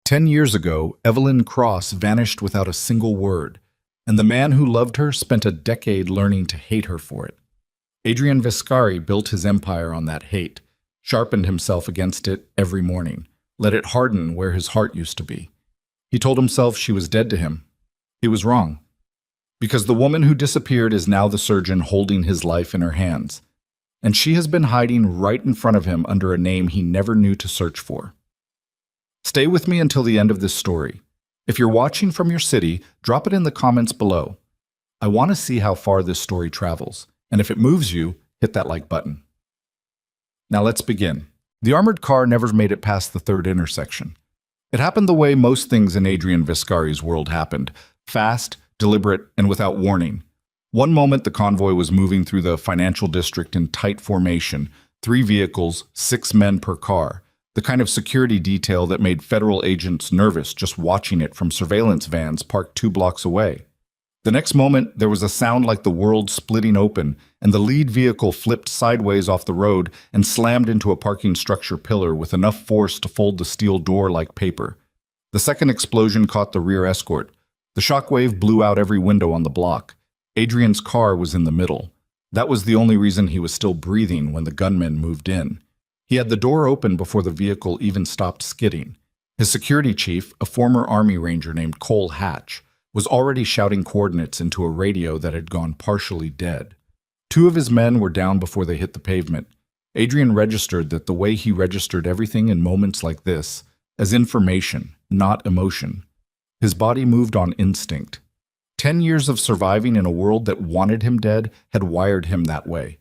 10 years ago, Evelyn Cross vanished without a single word, and the man who loved her spent a decade learning to hate her for it. Adrian Viscari built his empire on that hate, sharpened himself against it every morning, let it harden where his heart used to be. He told himself she was dead to him. He was wrong, because the woman who disappeared is now the surgeon holding his life in her hands, and she has been hiding right in front of him under a name he never knew to search for. Stay with me until the end of this story. If you're watching from your city, drop it in the comments below. I want to see how far this story travels, and if it moves you, hit that like button. Now let's begin. The armored car never made it past the third intersection. It happened the way most things in Adrian Viscari's world happened, fast, deliberate, and without warning. One moment the convoy was moving through the financial district in tight formation, 3 vehicles, 6 men per car. The kind of security detail that made federal agents nervous just watching it from surveillance vans parked 2 blocks away. The next moment, there was a sound like the world splitting open, and the lead vehicle flipped sideways off the road and slammed into a parking structure pillar with enough force to fold the steel door like paper. The second explosion caught the rear escort. The shockwave blew out every window on the block. Adrian's car was in the middle. That was the only reason he was still breathing when the gunmen moved in. He had the door open before the vehicle even stopped skidding. His security chief, a former Army Ranger named Cole Hatch, was already shouting coordinates into a radio that had gone partially dead. 2 of his men were down before they hit the pavement. Adrian registered that the way he registered everything in moments like this, as information, not emotion. His body moved on instinct. 10 years of surviving in a world that wanted him dead had wired him that way.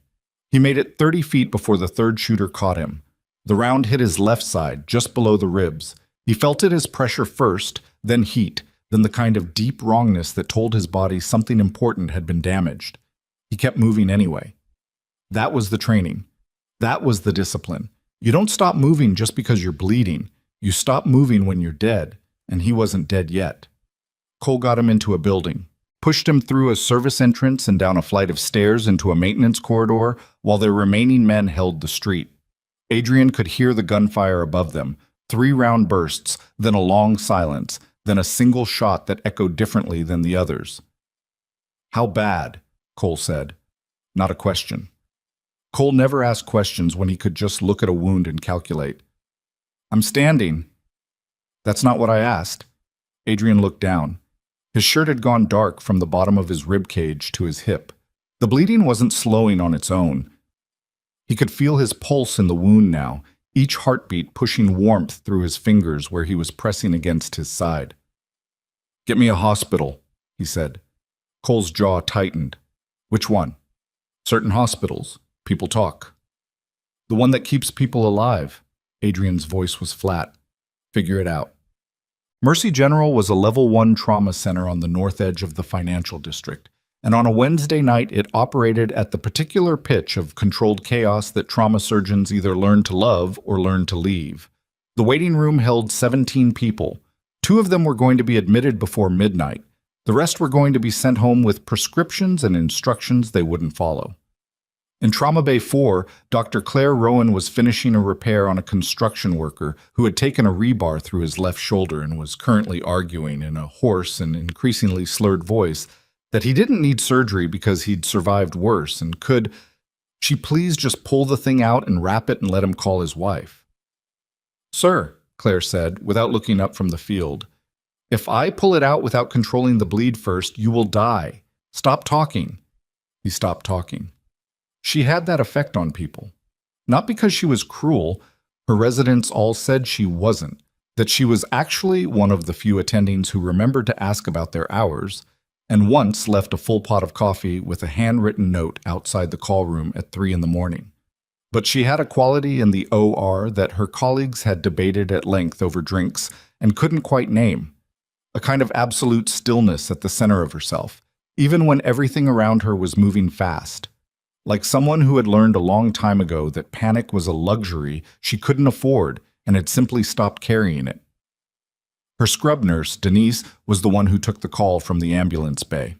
He made it 30 feet before the third shooter caught him. The round hit his left side, just below the ribs. He felt it as pressure first, then heat, then the kind of deep wrongness that told his body something important had been damaged. He kept moving anyway. That was the training. That was the discipline. You don't stop moving just because you're bleeding. You stop moving when you're dead, and he wasn't dead yet. Cole got him into a building, pushed him through a service entrance and down a flight of stairs into a maintenance corridor while their remaining men held the street. Adrian could hear the gunfire above them, 3 round bursts, then a long silence, then a single shot that echoed differently than the others. "How bad?" Cole said. Not a question. Cole never asked questions when he could just look at a wound and calculate. "I'm standing." "That's not what I asked." Adrian looked down. His shirt had gone dark from the bottom of his rib cage to his hip. The bleeding wasn't slowing on its own. He could feel his pulse in the wound now, each heartbeat pushing warmth through his fingers where he was pressing against his side. "Get me a hospital," he said. Cole's jaw tightened. "Which one?" "Certain hospitals. People talk." "The one that keeps people alive." Adrian's voice was flat. "Figure it out." Mercy General was a level 1 trauma center on the north edge of the financial district, and on a Wednesday night it operated at the particular pitch of controlled chaos that trauma surgeons either learn to love or learn to leave. The waiting room held 17 people. 2 of them were going to be admitted before midnight. The rest were going to be sent home with prescriptions and instructions they wouldn't follow. In Trauma Bay 4, Dr. Claire Rowan was finishing a repair on a construction worker who had taken a rebar through his left shoulder and was currently arguing in a hoarse and increasingly slurred voice that he didn't need surgery because he'd survived worse and could she please just pull the thing out and wrap it and let him call his wife. "Sir," Claire said, without looking up from the field, "if I pull it out without controlling the bleed first, you will die. Stop talking." He stopped talking. She had that effect on people. Not because she was cruel, her residents all said she wasn't, that she was actually one of the few attendings who remembered to ask about their hours, and once left a full pot of coffee with a handwritten note outside the call room at 3 in the morning. But she had a quality in the OR that her colleagues had debated at length over drinks and couldn't quite name, a kind of absolute stillness at the center of herself, even when everything around her was moving fast. Like someone who had learned a long time ago that panic was a luxury she couldn't afford and had simply stopped carrying it. Her scrub nurse, Denise, was the one who took the call from the ambulance bay.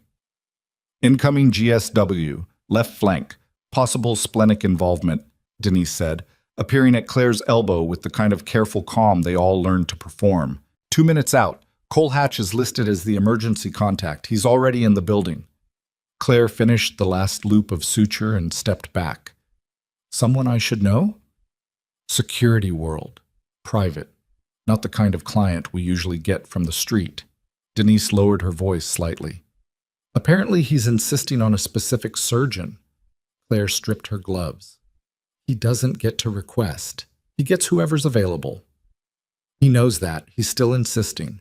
"Incoming GSW, left flank, possible splenic involvement," Denise said, appearing at Claire's elbow with the kind of careful calm they all learned to perform. 2 minutes out. Cole Hatch is listed as the emergency contact. He's already in the building. Claire finished the last loop of suture and stepped back. Someone I should know? Security world. Private. Not the kind of client we usually get from the street. Denise lowered her voice slightly. Apparently he's insisting on a specific surgeon. Claire stripped her gloves. He doesn't get to request. He gets whoever's available. He knows that. He's still insisting.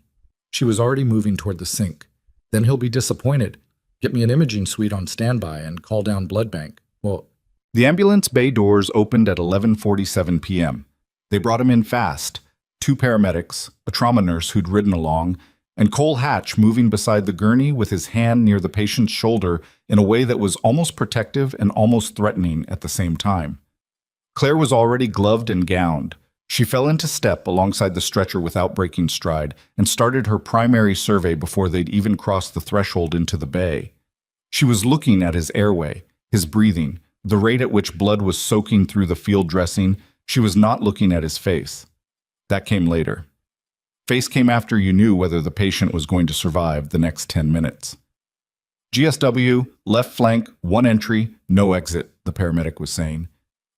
She was already moving toward the sink. Then he'll be disappointed. Get me an imaging suite on standby and call down blood bank. Well, the ambulance bay doors opened at 11:47 p.m. They brought him in fast. 2 paramedics, a trauma nurse who'd ridden along, and Cole Hatch moving beside the gurney with his hand near the patient's shoulder in a way that was almost protective and almost threatening at the same time. Claire was already gloved and gowned. She fell into step alongside the stretcher without breaking stride and started her primary survey before they'd even crossed the threshold into the bay. She was looking at his airway, his breathing, the rate at which blood was soaking through the field dressing. She was not looking at his face. That came later. Face came after you knew whether the patient was going to survive the next 10 minutes. GSW, left flank, 1 entry, no exit, the paramedic was saying.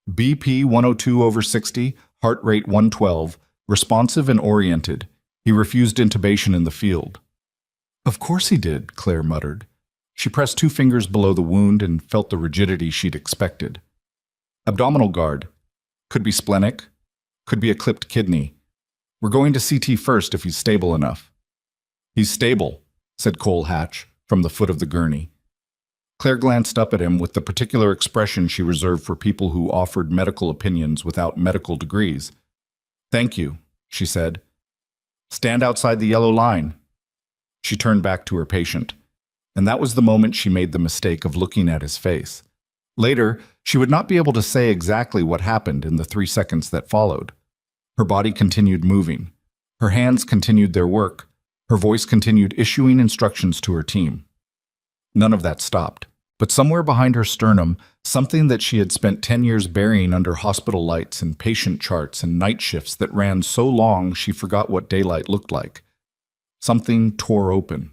BP 102/60, heart rate 112, responsive and oriented. He refused intubation in the field. Of course he did, Claire muttered. She pressed 2 fingers below the wound and felt the rigidity she'd expected. Abdominal guard. Could be splenic. Could be a clipped kidney. We're going to CT first if he's stable enough. He's stable, said Cole Hatch from the foot of the gurney. Claire glanced up at him with the particular expression she reserved for people who offered medical opinions without medical degrees. Thank you, she said. Stand outside the yellow line. She turned back to her patient, and that was the moment she made the mistake of looking at his face. Later, she would not be able to say exactly what happened in the 3 seconds that followed. Her body continued moving. Her hands continued their work. Her voice continued issuing instructions to her team. None of that stopped. But somewhere behind her sternum, something that she had spent 10 years burying under hospital lights and patient charts and night shifts that ran so long she forgot what daylight looked like. Something tore open.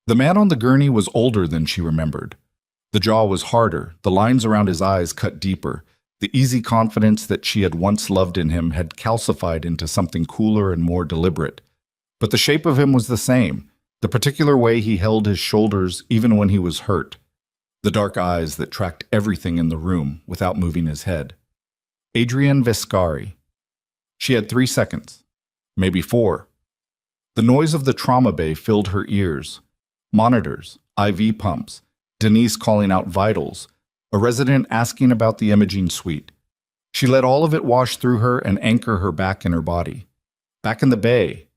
The man on the gurney was older than she remembered. The jaw was harder, the lines around his eyes cut deeper. The easy confidence that she had once loved in him had calcified into something cooler and more deliberate. But the shape of him was the same, the particular way he held his shoulders even when he was hurt. The dark eyes that tracked everything in the room without moving his head. Adrian Viscari. She had 3 seconds, maybe 4. The noise of the trauma bay filled her ears. Monitors, IV pumps, Denise calling out vitals, a resident asking about the imaging suite. She let all of it wash through her and anchor her back in her body. Back in the bay.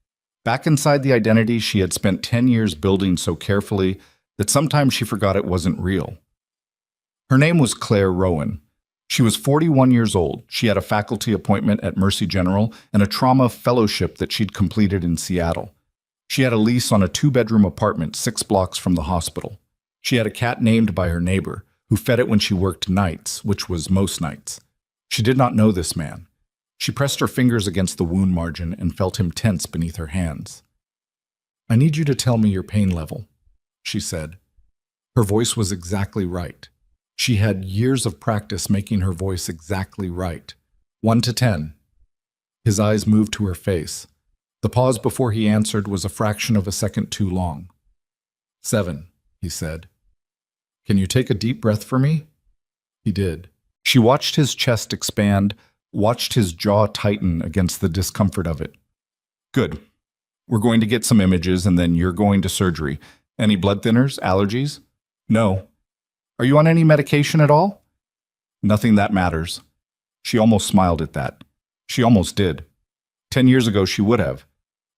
Back inside the identity she had spent 10 years building so carefully that sometimes she forgot it wasn't real. Her name was Claire Rowan. She was 41 years old. She had a faculty appointment at Mercy General and a trauma fellowship that she'd completed in Seattle. She had a lease on a 2-bedroom apartment 6 blocks from the hospital. She had a cat named by her neighbor, who fed it when she worked nights, which was most nights. She did not know this man. She pressed her fingers against the wound margin and felt him tense beneath her hands. I need you to tell me your pain level, she said. Her voice was exactly right. She had years of practice making her voice exactly right. 1 to 10. His eyes moved to her face. The pause before he answered was a fraction of a second too long. 7, he said. Can you take a deep breath for me? He did. She watched his chest expand, watched his jaw tighten against the discomfort of it. Good. We're going to get some images and then you're going to surgery. Any blood thinners, allergies? No. Are you on any medication at all? Nothing that matters. She almost smiled at that. She almost did. 10 years ago she would have.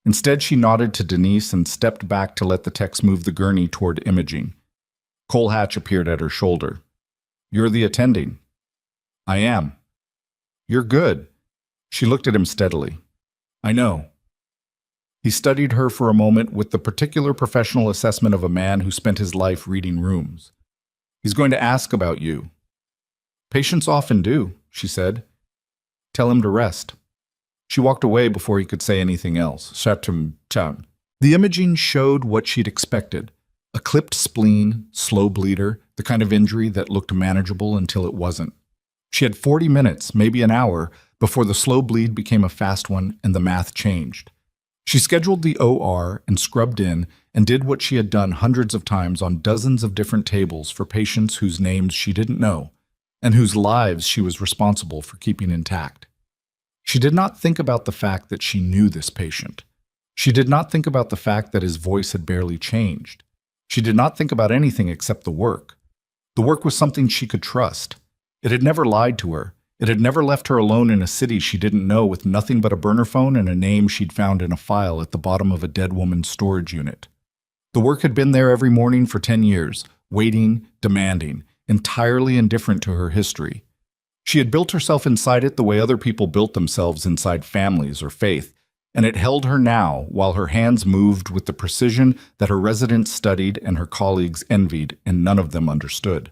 Instead, she nodded to Denise and stepped back to let the techs move the gurney toward imaging. Cole Hatch appeared at her shoulder. You're the attending. I am. You're good. She looked at him steadily. I know. He studied her for a moment with the particular professional assessment of a man who spent his life reading rooms. He's going to ask about you. Patients often do, she said. Tell him to rest. She walked away before he could say anything else. Shatum-cham. The imaging showed what she'd expected. A clipped spleen, slow bleeder, the kind of injury that looked manageable until it wasn't. She had 40 minutes, maybe an hour, before the slow bleed became a fast one and the math changed. She scheduled the OR and scrubbed in and did what she had done hundreds of times on dozens of different tables for patients whose names she didn't know and whose lives she was responsible for keeping intact. She did not think about the fact that she knew this patient. She did not think about the fact that his voice had barely changed. She did not think about anything except the work. The work was something she could trust. It had never lied to her. It had never left her alone in a city she didn't know with nothing but a burner phone and a name she'd found in a file at the bottom of a dead woman's storage unit. The work had been there every morning for 10 years, waiting, demanding, entirely indifferent to her history. She had built herself inside it the way other people built themselves inside families or faith, and it held her now while her hands moved with the precision that her residents studied and her colleagues envied, and none of them understood.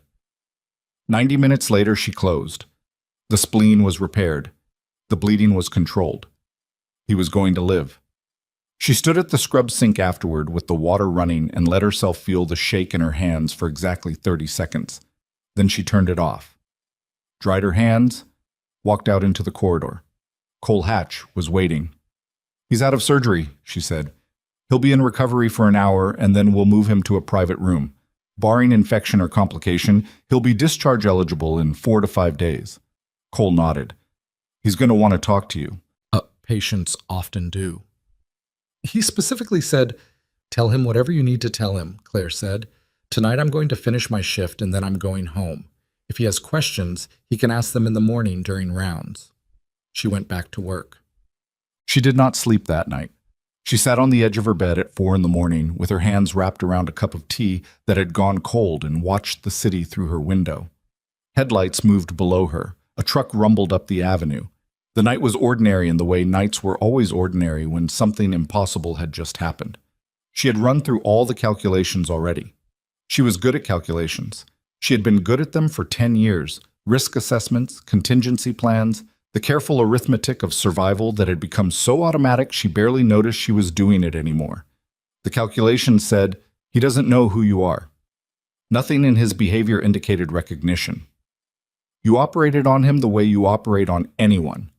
90 minutes later, she closed. The spleen was repaired. The bleeding was controlled. He was going to live. She stood at the scrub sink afterward with the water running and let herself feel the shake in her hands for exactly 30 seconds. Then she turned it off. Dried her hands, walked out into the corridor. Cole Hatch was waiting. "He's out of surgery," she said. "He'll be in recovery for an hour, and then we'll move him to a private room. Barring infection or complication, he'll be discharge eligible in 4 to 5 days. Cole nodded. "He's going to want to talk to you." Patients often do. He specifically said, "Tell him whatever you need to tell him," Claire said. "Tonight I'm going to finish my shift and then I'm going home. If he has questions, he can ask them in the morning during rounds." She went back to work. She did not sleep that night. She sat on the edge of her bed at 4 in the morning with her hands wrapped around a cup of tea that had gone cold and watched the city through her window. Headlights moved below her. A truck rumbled up the avenue. The night was ordinary in the way nights were always ordinary when something impossible had just happened. She had run through all the calculations already. She was good at calculations. She had been good at them for 10 years. Risk assessments, contingency plans, the careful arithmetic of survival that had become so automatic she barely noticed she was doing it anymore. The calculation said, "He doesn't know who you are." Nothing in his behavior indicated recognition. You operated on him the way you operate on anyone.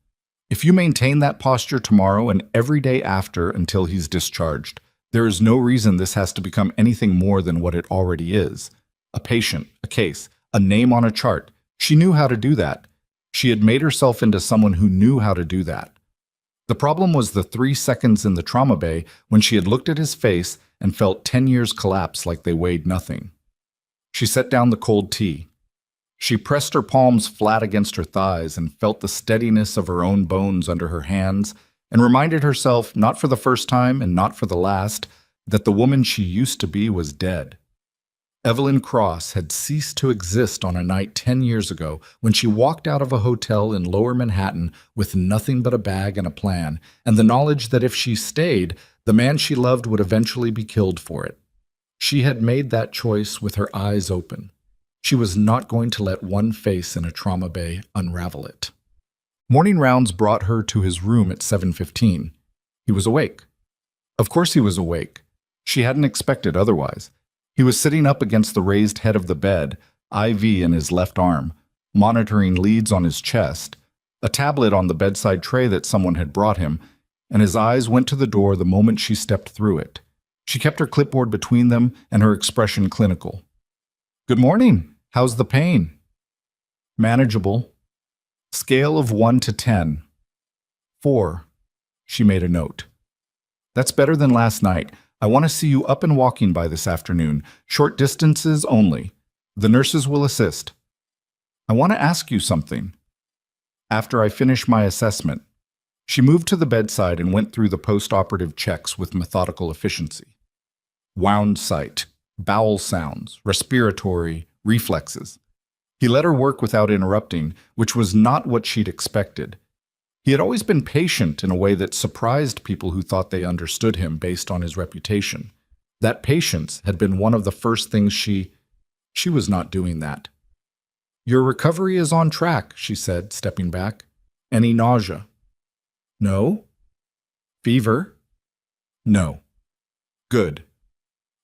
If you maintain that posture tomorrow and every day after until he's discharged, there is no reason this has to become anything more than what it already is. A patient, a case, a name on a chart. She knew how to do that. She had made herself into someone who knew how to do that. The problem was the 3 seconds in the trauma bay when she had looked at his face and felt 10 years collapse like they weighed nothing. She set down the cold tea. She pressed her palms flat against her thighs and felt the steadiness of her own bones under her hands and reminded herself, not for the first time and not for the last, that the woman she used to be was dead. Evelyn Cross had ceased to exist on a night 10 years ago when she walked out of a hotel in Lower Manhattan with nothing but a bag and a plan, and the knowledge that if she stayed, the man she loved would eventually be killed for it. She had made that choice with her eyes open. She was not going to let one face in a trauma bay unravel it. Morning rounds brought her to his room at 7:15. He was awake. Of course he was awake. She hadn't expected otherwise. He was sitting up against the raised head of the bed, IV in his left arm, monitoring leads on his chest, a tablet on the bedside tray that someone had brought him, and his eyes went to the door the moment she stepped through it. She kept her clipboard between them and her expression clinical. "Good morning. How's the pain?" "Manageable. Scale of 1 to 10. 4. She made a note. "That's better than last night. I want to see you up and walking by this afternoon. Short distances only. The nurses will assist. I want to ask you something. After I finish my assessment." She moved to the bedside and went through the post-operative checks with methodical efficiency. Wound site, bowel sounds, respiratory, reflexes. He let her work without interrupting, which was not what she'd expected. He had always been patient in a way that surprised people who thought they understood him based on his reputation. That patience had been one of the first things she was not doing that. "Your recovery is on track," she said, stepping back. "Any nausea?" No. Fever? No. Good.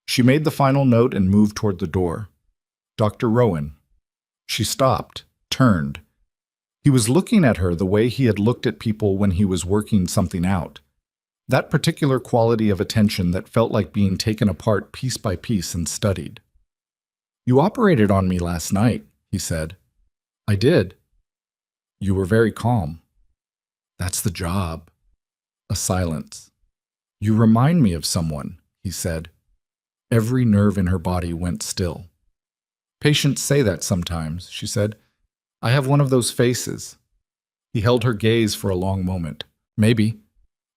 She made the final note and moved toward the door. Dr. Rowan. She stopped, turned. He was looking at her the way he had looked at people when he was working something out. That particular quality of attention that felt like being taken apart piece by piece and studied. You operated on me last night, he said. I did. You were very calm. That's the job. A silence. You remind me of someone, he said. Every nerve in her body went still. Patients say that sometimes, she said. I have one of those faces. He held her gaze for a long moment. Maybe.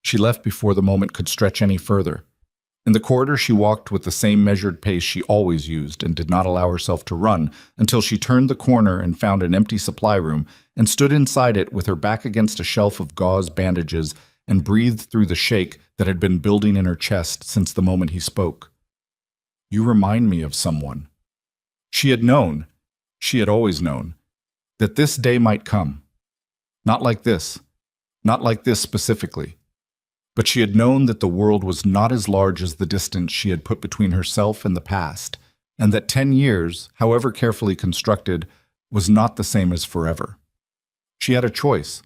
She left before the moment could stretch any further. In the corridor, she walked with the same measured pace she always used and did not allow herself to run until she turned the corner and found an empty supply room and stood inside it with her back against a shelf of gauze bandages and breathed through the shake that had been building in her chest since the moment he spoke. You remind me of someone. She had known, she had always known, that this day might come. Not like this specifically. But she had known that the world was not as large as the distance she had put between herself and the past, and that 10 years, however carefully constructed, was not the same as forever. She had a choice.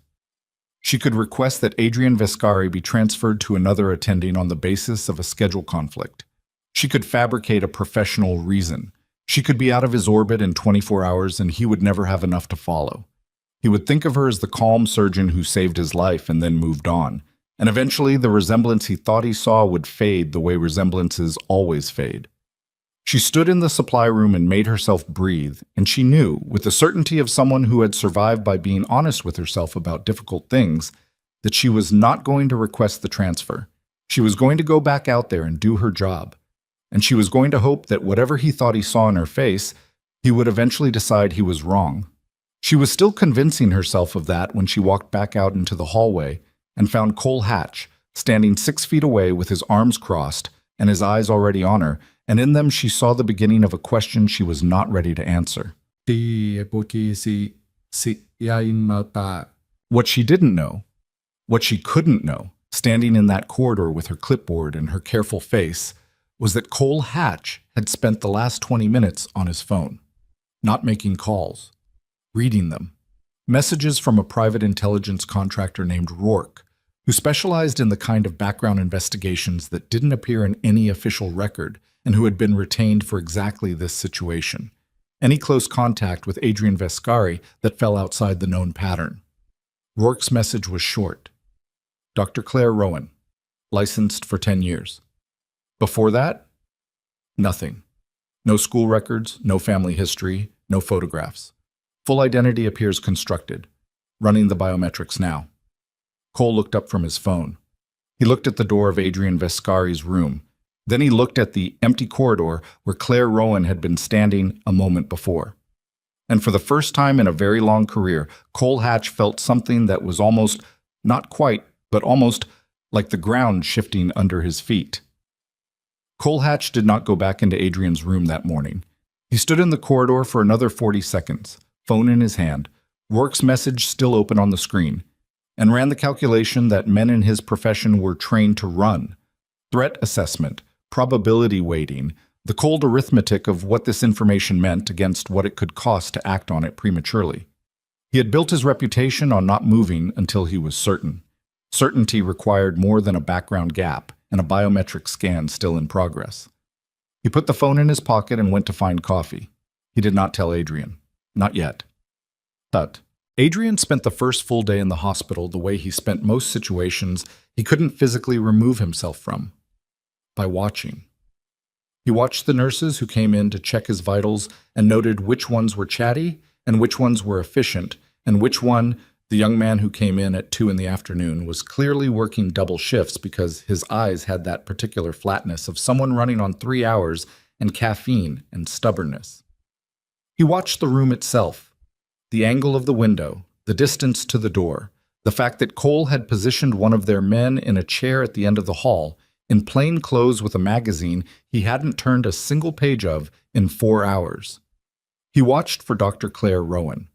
She could request that Adrian Vescari be transferred to another attending on the basis of a schedule conflict. She could fabricate a professional reason. She could be out of his orbit in 24 hours and he would never have enough to follow. He would think of her as the calm surgeon who saved his life and then moved on. And eventually the resemblance he thought he saw would fade the way resemblances always fade. She stood in the supply room and made herself breathe, and she knew, with the certainty of someone who had survived by being honest with herself about difficult things, that she was not going to request the transfer. She was going to go back out there and do her job. And she was going to hope that whatever he thought he saw in her face, he would eventually decide he was wrong. She was still convincing herself of that when she walked back out into the hallway and found Cole Hatch, standing 6 feet away with his arms crossed and his eyes already on her, and in them she saw the beginning of a question she was not ready to answer. What she didn't know, what she couldn't know, standing in that corridor with her clipboard and her careful face, was that Cole Hatch had spent the last 20 minutes on his phone, not making calls, reading them. Messages from a private intelligence contractor named Rourke, who specialized in the kind of background investigations that didn't appear in any official record and who had been retained for exactly this situation. Any close contact with Adrian Vescari that fell outside the known pattern. Rourke's message was short. Dr. Claire Rowan, licensed for 10 years. Before that, nothing. No school records, no family history, no photographs. Full identity appears constructed. Running the biometrics now. Cole looked up from his phone. He looked at the door of Adrian Vescari's room. Then he looked at the empty corridor where Claire Rowan had been standing a moment before. And for the first time in a very long career, Cole Hatch felt something that was almost, not quite, but almost like the ground shifting under his feet. Cole Hatch did not go back into Adrian's room that morning. He stood in the corridor for another 40 seconds, phone in his hand, Rourke's message still open on the screen, and ran the calculation that men in his profession were trained to run. Threat assessment, probability weighting, the cold arithmetic of what this information meant against what it could cost to act on it prematurely. He had built his reputation on not moving until he was certain. Certainty required more than a background gap and a biometric scan still in progress. He put the phone in his pocket and went to find coffee. He did not tell Adrian. Not yet. But Adrian spent the first full day in the hospital the way he spent most situations he couldn't physically remove himself from. By watching. He watched the nurses who came in to check his vitals and noted which ones were chatty and which ones were efficient, and which one, the young man who came in at 2 in the afternoon, was clearly working double shifts because his eyes had that particular flatness of someone running on 3 hours and caffeine and stubbornness. He watched the room itself, the angle of the window, the distance to the door, the fact that Cole had positioned one of their men in a chair at the end of the hall, in plain clothes with a magazine he hadn't turned a single page of in 4 hours. He watched for Dr. Claire Rowan.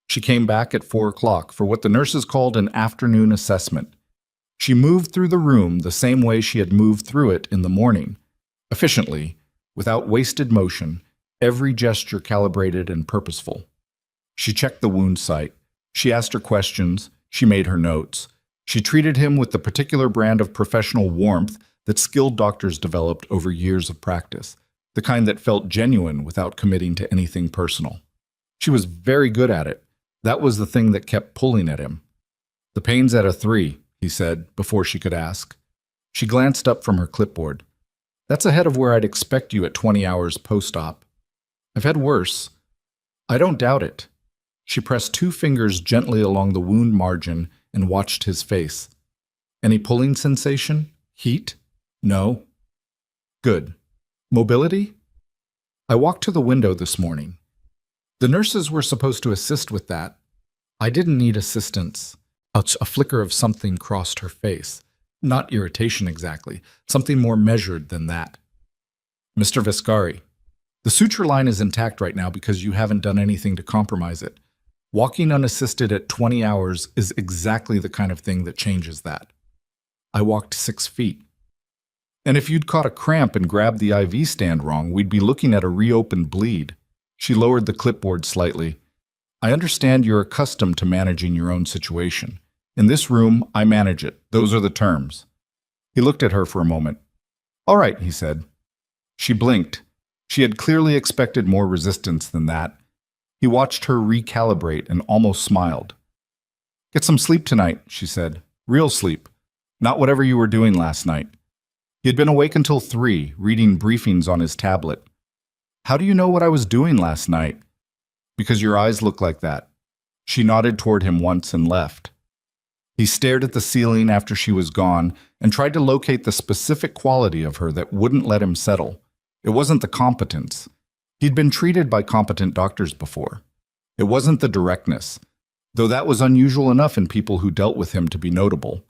She came back at 4 o'clock for what the nurses called an afternoon assessment. She moved through the room the same way she had moved through it in the morning, efficiently, without wasted motion, every gesture calibrated and purposeful. She checked the wound site. She asked her questions. She made her notes. She treated him with the particular brand of professional warmth that skilled doctors developed over years of practice, the kind that felt genuine without committing to anything personal. She was very good at it. That was the thing that kept pulling at him. "The pain's at a 3, he said, before she could ask. She glanced up from her clipboard. "That's ahead of where I'd expect you at 20 hours post-op. I've had worse." "I don't doubt it." She pressed 2 fingers gently along the wound margin and watched his face. "Any pulling sensation? Heat?" "No." "Good. Mobility?" "I walked to the window this morning. The nurses were supposed to assist with that. I didn't need assistance." A flicker of something crossed her face. Not irritation exactly, something more measured than that. "Mr. Viscari, the suture line is intact right now because you haven't done anything to compromise it. Walking unassisted at 20 hours is exactly the kind of thing that changes that." "I walked 6 feet. And if you'd caught a cramp and grabbed the IV stand wrong, we'd be looking at a reopened bleed." She lowered the clipboard slightly. "I understand you're accustomed to managing your own situation. In this room, I manage it. Those are the terms." He looked at her for a moment. "All right," he said. She blinked. She had clearly expected more resistance than that. He watched her recalibrate and almost smiled. "Get some sleep tonight," she said. "Real sleep. Not whatever you were doing last night." He had been awake until 3, reading briefings on his tablet. "How do you know what I was doing last night?" "Because your eyes look like that." She nodded toward him once and left. He stared at the ceiling after she was gone and tried to locate the specific quality of her that wouldn't let him settle. It wasn't the competence. He'd been treated by competent doctors before. It wasn't the directness, though that was unusual enough in people who dealt with him to be notable.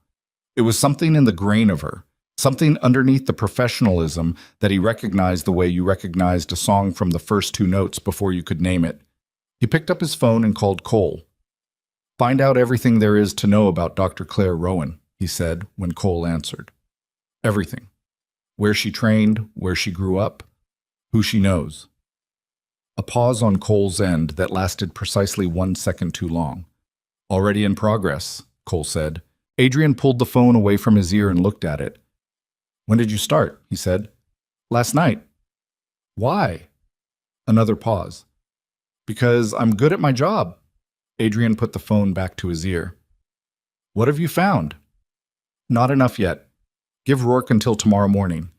It was something in the grain of her, something underneath the professionalism that he recognized the way you recognized a song from the first 2 notes before you could name it. He picked up his phone and called Cole. "Find out everything there is to know about Dr. Claire Rowan," he said when Cole answered. "Everything. Where she trained, where she grew up, who she knows." A pause on Cole's end that lasted precisely 1 second too long. "Already in progress," Cole said. Adrian pulled the phone away from his ear and looked at it. "When did you start?" he said. "Last night." "Why?" Another pause. "Because I'm good at my job." Adrian put the phone back to his ear. "What have you found?" "Not enough yet. Give Rourke until tomorrow morning."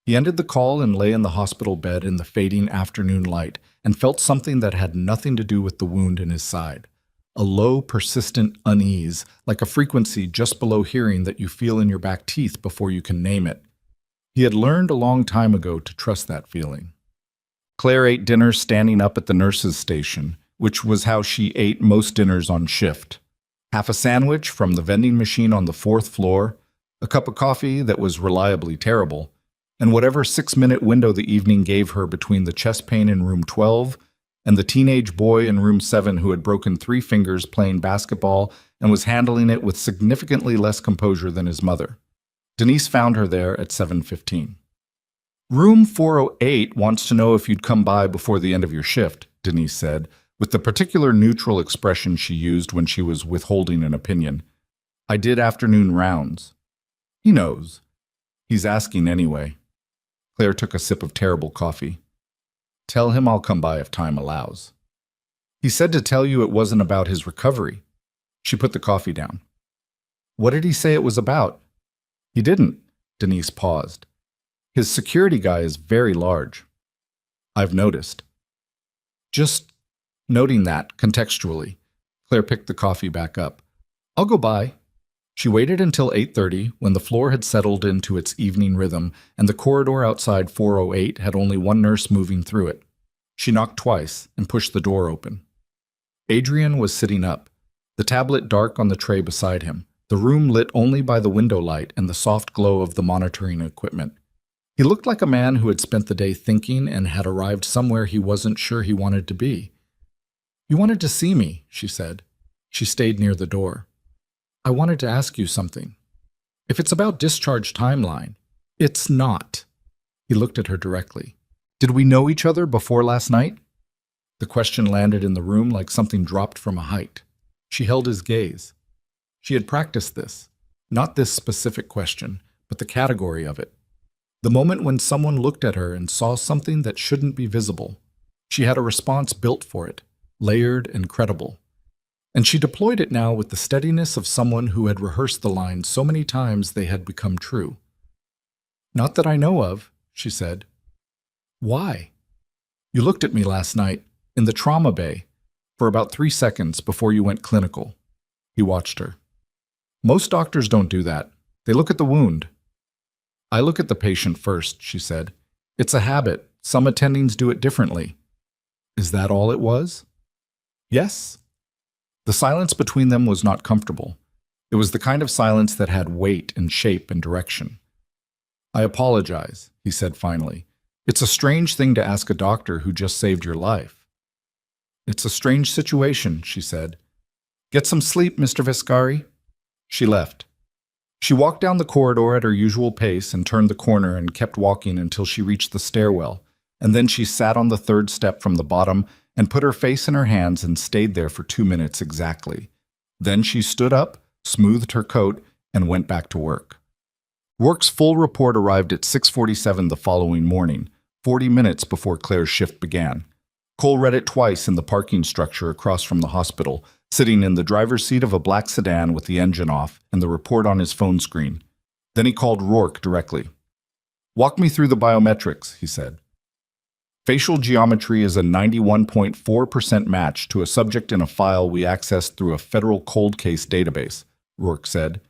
He ended the call and lay in the hospital bed in the fading afternoon light and felt something that had nothing to do with the wound in his side. A low, persistent unease, like a frequency just below hearing that you feel in your back teeth before you can name it. He had learned a long time ago to trust that feeling. Claire ate dinner standing up at the nurse's station, which was how she ate most dinners on shift. Half a sandwich from the vending machine on the 4th floor, a cup of coffee that was reliably terrible, and whatever 6-minute window the evening gave her between the chest pain in room 12 and the teenage boy in room 7 who had broken 3 fingers playing basketball and was handling it with significantly less composure than his mother. Denise found her there at 7:15. "Room 408 wants to know if you'd come by before the end of your shift," Denise said, with the particular neutral expression she used when she was withholding an opinion. "I did afternoon rounds." "He knows. He's asking anyway." Claire took a sip of terrible coffee. "Tell him I'll come by if time allows." "He said to tell you it wasn't about his recovery." She put the coffee down. "What did he say it was about?" "He didn't." Denise paused. "His security guy is very large." "I've noticed." "Just noting that, contextually." Claire picked the coffee back up. "I'll go by." She waited until 8:30, when the floor had settled into its evening rhythm and the corridor outside 408 had only one nurse moving through it. She knocked twice and pushed the door open. Adrian was sitting up, the tablet dark on the tray beside him, the room lit only by the window light and the soft glow of the monitoring equipment. He looked like a man who had spent the day thinking and had arrived somewhere he wasn't sure he wanted to be. "You wanted to see me," she said. She stayed near the door. "I wanted to ask you something." If it's about discharge timeline, it's not. He looked at her directly. Did we know each other before last night? The question landed in the room like something dropped from a height. She held his gaze. She had practiced this. Not this specific question, but the category of it. The moment when someone looked at her and saw something that shouldn't be visible. She had a response built for it, layered and credible. And she deployed it now with the steadiness of someone who had rehearsed the lines so many times they had become true. Not that I know of, she said. Why? You looked at me last night, in the trauma bay, for about 3 seconds before you went clinical. He watched her. Most doctors don't do that. They look at the wound. I look at the patient first, she said. It's a habit. Some attendings do it differently. Is that all it was? Yes. The silence between them was not comfortable. It was the kind of silence that had weight and shape and direction. I apologize, he said finally. It's a strange thing to ask a doctor who just saved your life. It's a strange situation, she said. Get some sleep, Mr. Viscari. She left. She walked down the corridor at her usual pace and turned the corner and kept walking until she reached the stairwell, and then she sat on the third step from the bottom and put her face in her hands and stayed there for 2 minutes exactly. Then she stood up, smoothed her coat, and went back to work. Rourke's full report arrived at 6:47 the following morning, 40 minutes before Claire's shift began. Cole read it twice in the parking structure across from the hospital, sitting in the driver's seat of a black sedan with the engine off and the report on his phone screen. Then he called Rourke directly. Walk me through the biometrics, he said. Facial geometry is a 91.4% match to a subject in a file we accessed through a federal cold case database, Rourke said.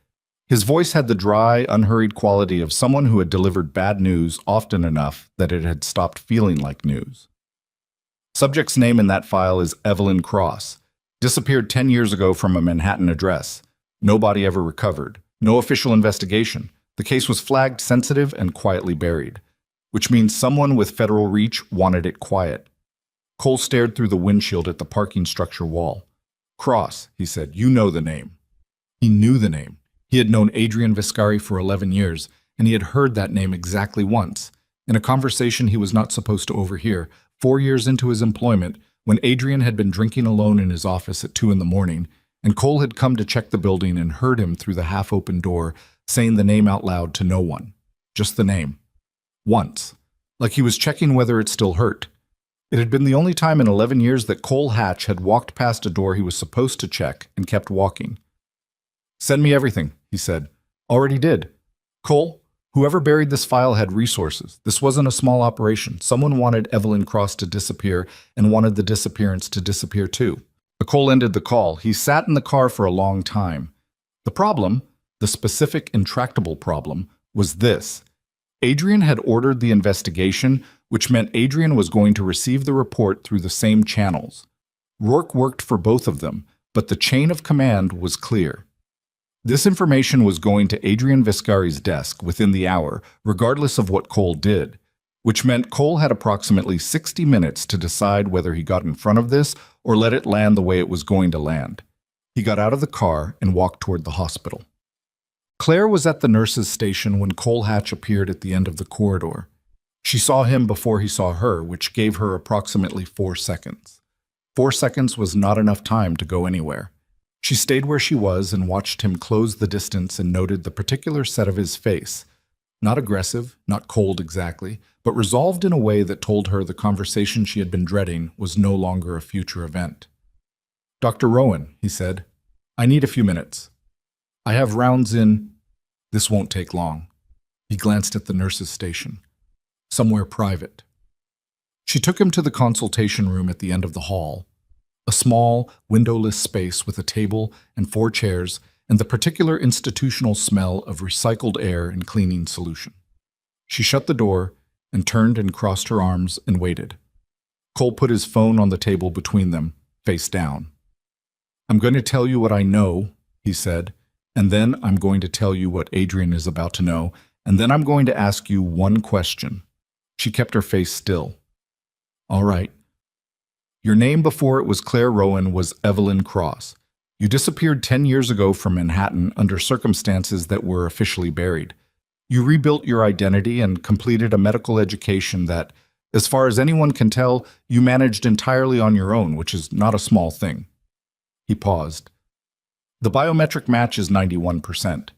His voice had the dry, unhurried quality of someone who had delivered bad news often enough that it had stopped feeling like news. Subject's name in that file is Evelyn Cross. Disappeared 10 years ago from a Manhattan address. Nobody ever recovered. No official investigation. The case was flagged sensitive and quietly buried, which means someone with federal reach wanted it quiet. Cole stared through the windshield at the parking structure wall. Cross, he said, you know the name. He knew the name. He had known Adrian Viscari for 11 years, and he had heard that name exactly once, in a conversation he was not supposed to overhear, 4 years into his employment, when Adrian had been drinking alone in his office at 2 a.m, and Cole had come to check the building and heard him through the half-open door saying the name out loud to no one. Just the name. Once. Like he was checking whether it still hurt. It had been the only time in 11 years that Cole Hatch had walked past a door he was supposed to check and kept walking. Send me everything, he said. Already did. Cole, whoever buried this file had resources. This wasn't a small operation. Someone wanted Evelyn Cross to disappear and wanted the disappearance to disappear too. Cole ended the call. He sat in the car for a long time. The problem, the specific intractable problem, was this. Adrian had ordered the investigation, which meant Adrian was going to receive the report through the same channels. Rourke worked for both of them, but the chain of command was clear. This information was going to Adrian Viscari's desk within the hour, regardless of what Cole did, which meant Cole had approximately 60 minutes to decide whether he got in front of this or let it land the way it was going to land. He got out of the car and walked toward the hospital. Claire was at the nurse's station when Cole Hatch appeared at the end of the corridor. She saw him before he saw her, which gave her approximately 4 seconds. 4 seconds was not enough time to go anywhere. She stayed where she was and watched him close the distance and noted the particular set of his face. Not aggressive, not cold exactly, but resolved in a way that told her the conversation she had been dreading was no longer a future event. Dr. Rowan, he said, I need a few minutes. I have rounds in. This won't take long. He glanced at the nurse's station. Somewhere private. She took him to the consultation room at the end of the hall. A small, windowless space with a table and 4 chairs and the particular institutional smell of recycled air and cleaning solution. She shut the door and turned and crossed her arms and waited. Cole put his phone on the table between them, face down. I'm going to tell you what I know, he said, and then I'm going to tell you what Adrian is about to know, and then I'm going to ask you one question. She kept her face still. All right. Your name before it was Claire Rowan was Evelyn Cross. You disappeared 10 years ago from Manhattan under circumstances that were officially buried. You rebuilt your identity and completed a medical education that, as far as anyone can tell, you managed entirely on your own, which is not a small thing. He paused. The biometric match is 91%.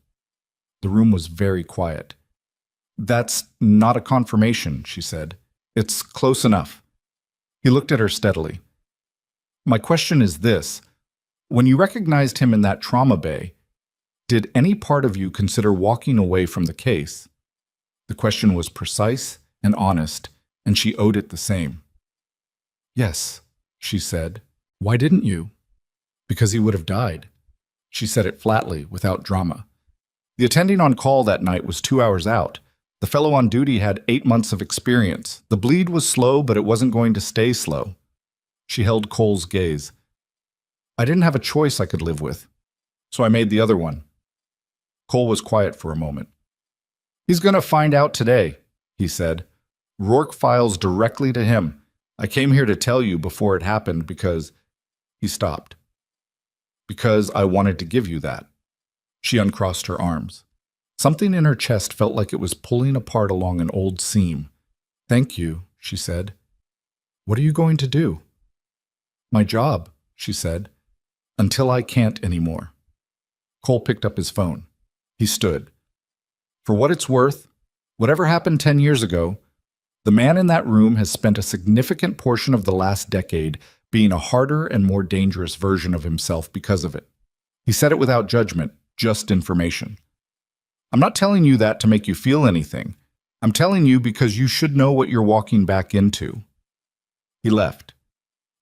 The room was very quiet. That's not a confirmation, she said. It's close enough. He looked at her steadily. My question is this. When you recognized him in that trauma bay, did any part of you consider walking away from the case? The question was precise and honest, and she owed it the same. Yes, she said. Why didn't you? Because he would have died. She said it flatly, without drama. The attending on call that night was 2 hours out. The fellow on duty had 8 months of experience. The bleed was slow, but it wasn't going to stay slow. She held Cole's gaze. I didn't have a choice I could live with, so I made the other one. Cole was quiet for a moment. He's going to find out today, he said. Rourke files directly to him. I came here to tell you before it happened because... He stopped. Because I wanted to give you that. She uncrossed her arms. Something in her chest felt like it was pulling apart along an old seam. Thank you, she said. What are you going to do? My job, she said. Until I can't anymore. Cole picked up his phone. He stood. For what it's worth, whatever happened 10 years ago, the man in that room has spent a significant portion of the last decade being a harder and more dangerous version of himself because of it. He said it without judgment, just information. I'm not telling you that to make you feel anything. I'm telling you because you should know what you're walking back into. He left.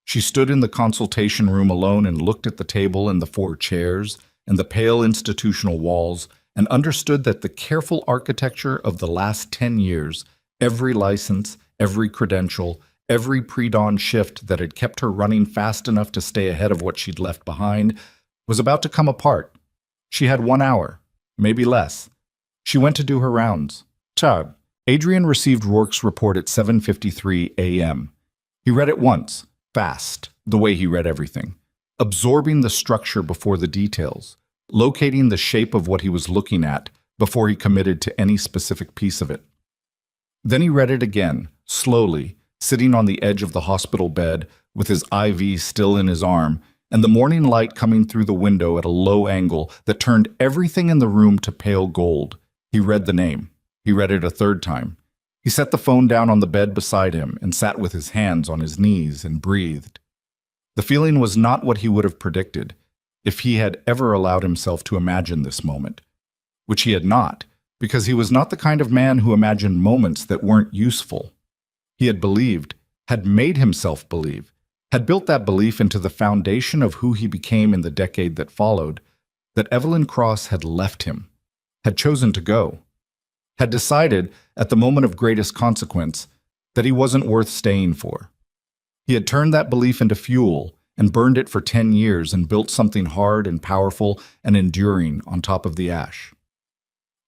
She stood in the consultation room alone and looked at the table and the 4 chairs and the pale institutional walls and understood that the careful architecture of the last 10 years, every license, every credential, every pre-dawn shift that had kept her running fast enough to stay ahead of what she'd left behind, was about to come apart. She had 1 hour, maybe less. She went to do her rounds. Chad. Adrian received Rourke's report at 7:53 a.m. He read it once. Fast, the way he read everything, absorbing the structure before the details, locating the shape of what he was looking at before he committed to any specific piece of it. Then he read it again, slowly, sitting on the edge of the hospital bed with his IV still in his arm and the morning light coming through the window at a low angle that turned everything in the room to pale gold. He read the name. He read it a 3rd time. He set the phone down on the bed beside him and sat with his hands on his knees and breathed. The feeling was not what he would have predicted if he had ever allowed himself to imagine this moment, which he had not, because he was not the kind of man who imagined moments that weren't useful. He had believed, had made himself believe, had built that belief into the foundation of who he became in the decade that followed, that Evelyn Cross had left him, had chosen to go, had decided, at the moment of greatest consequence, that he wasn't worth staying for. He had turned that belief into fuel and burned it for 10 years and built something hard and powerful and enduring on top of the ash.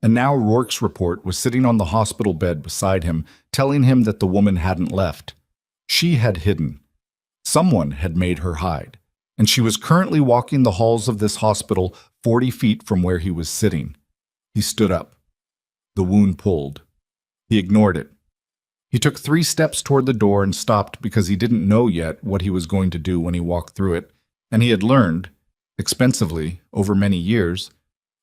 And now Rourke's report was sitting on the hospital bed beside him, telling him that the woman hadn't left. She had hidden. Someone had made her hide, and she was currently walking the halls of this hospital 40 feet from where he was sitting. He stood up. The wound pulled. He ignored it. He took 3 steps toward the door and stopped because he didn't know yet what he was going to do when he walked through it, and he had learned, expensively, over many years,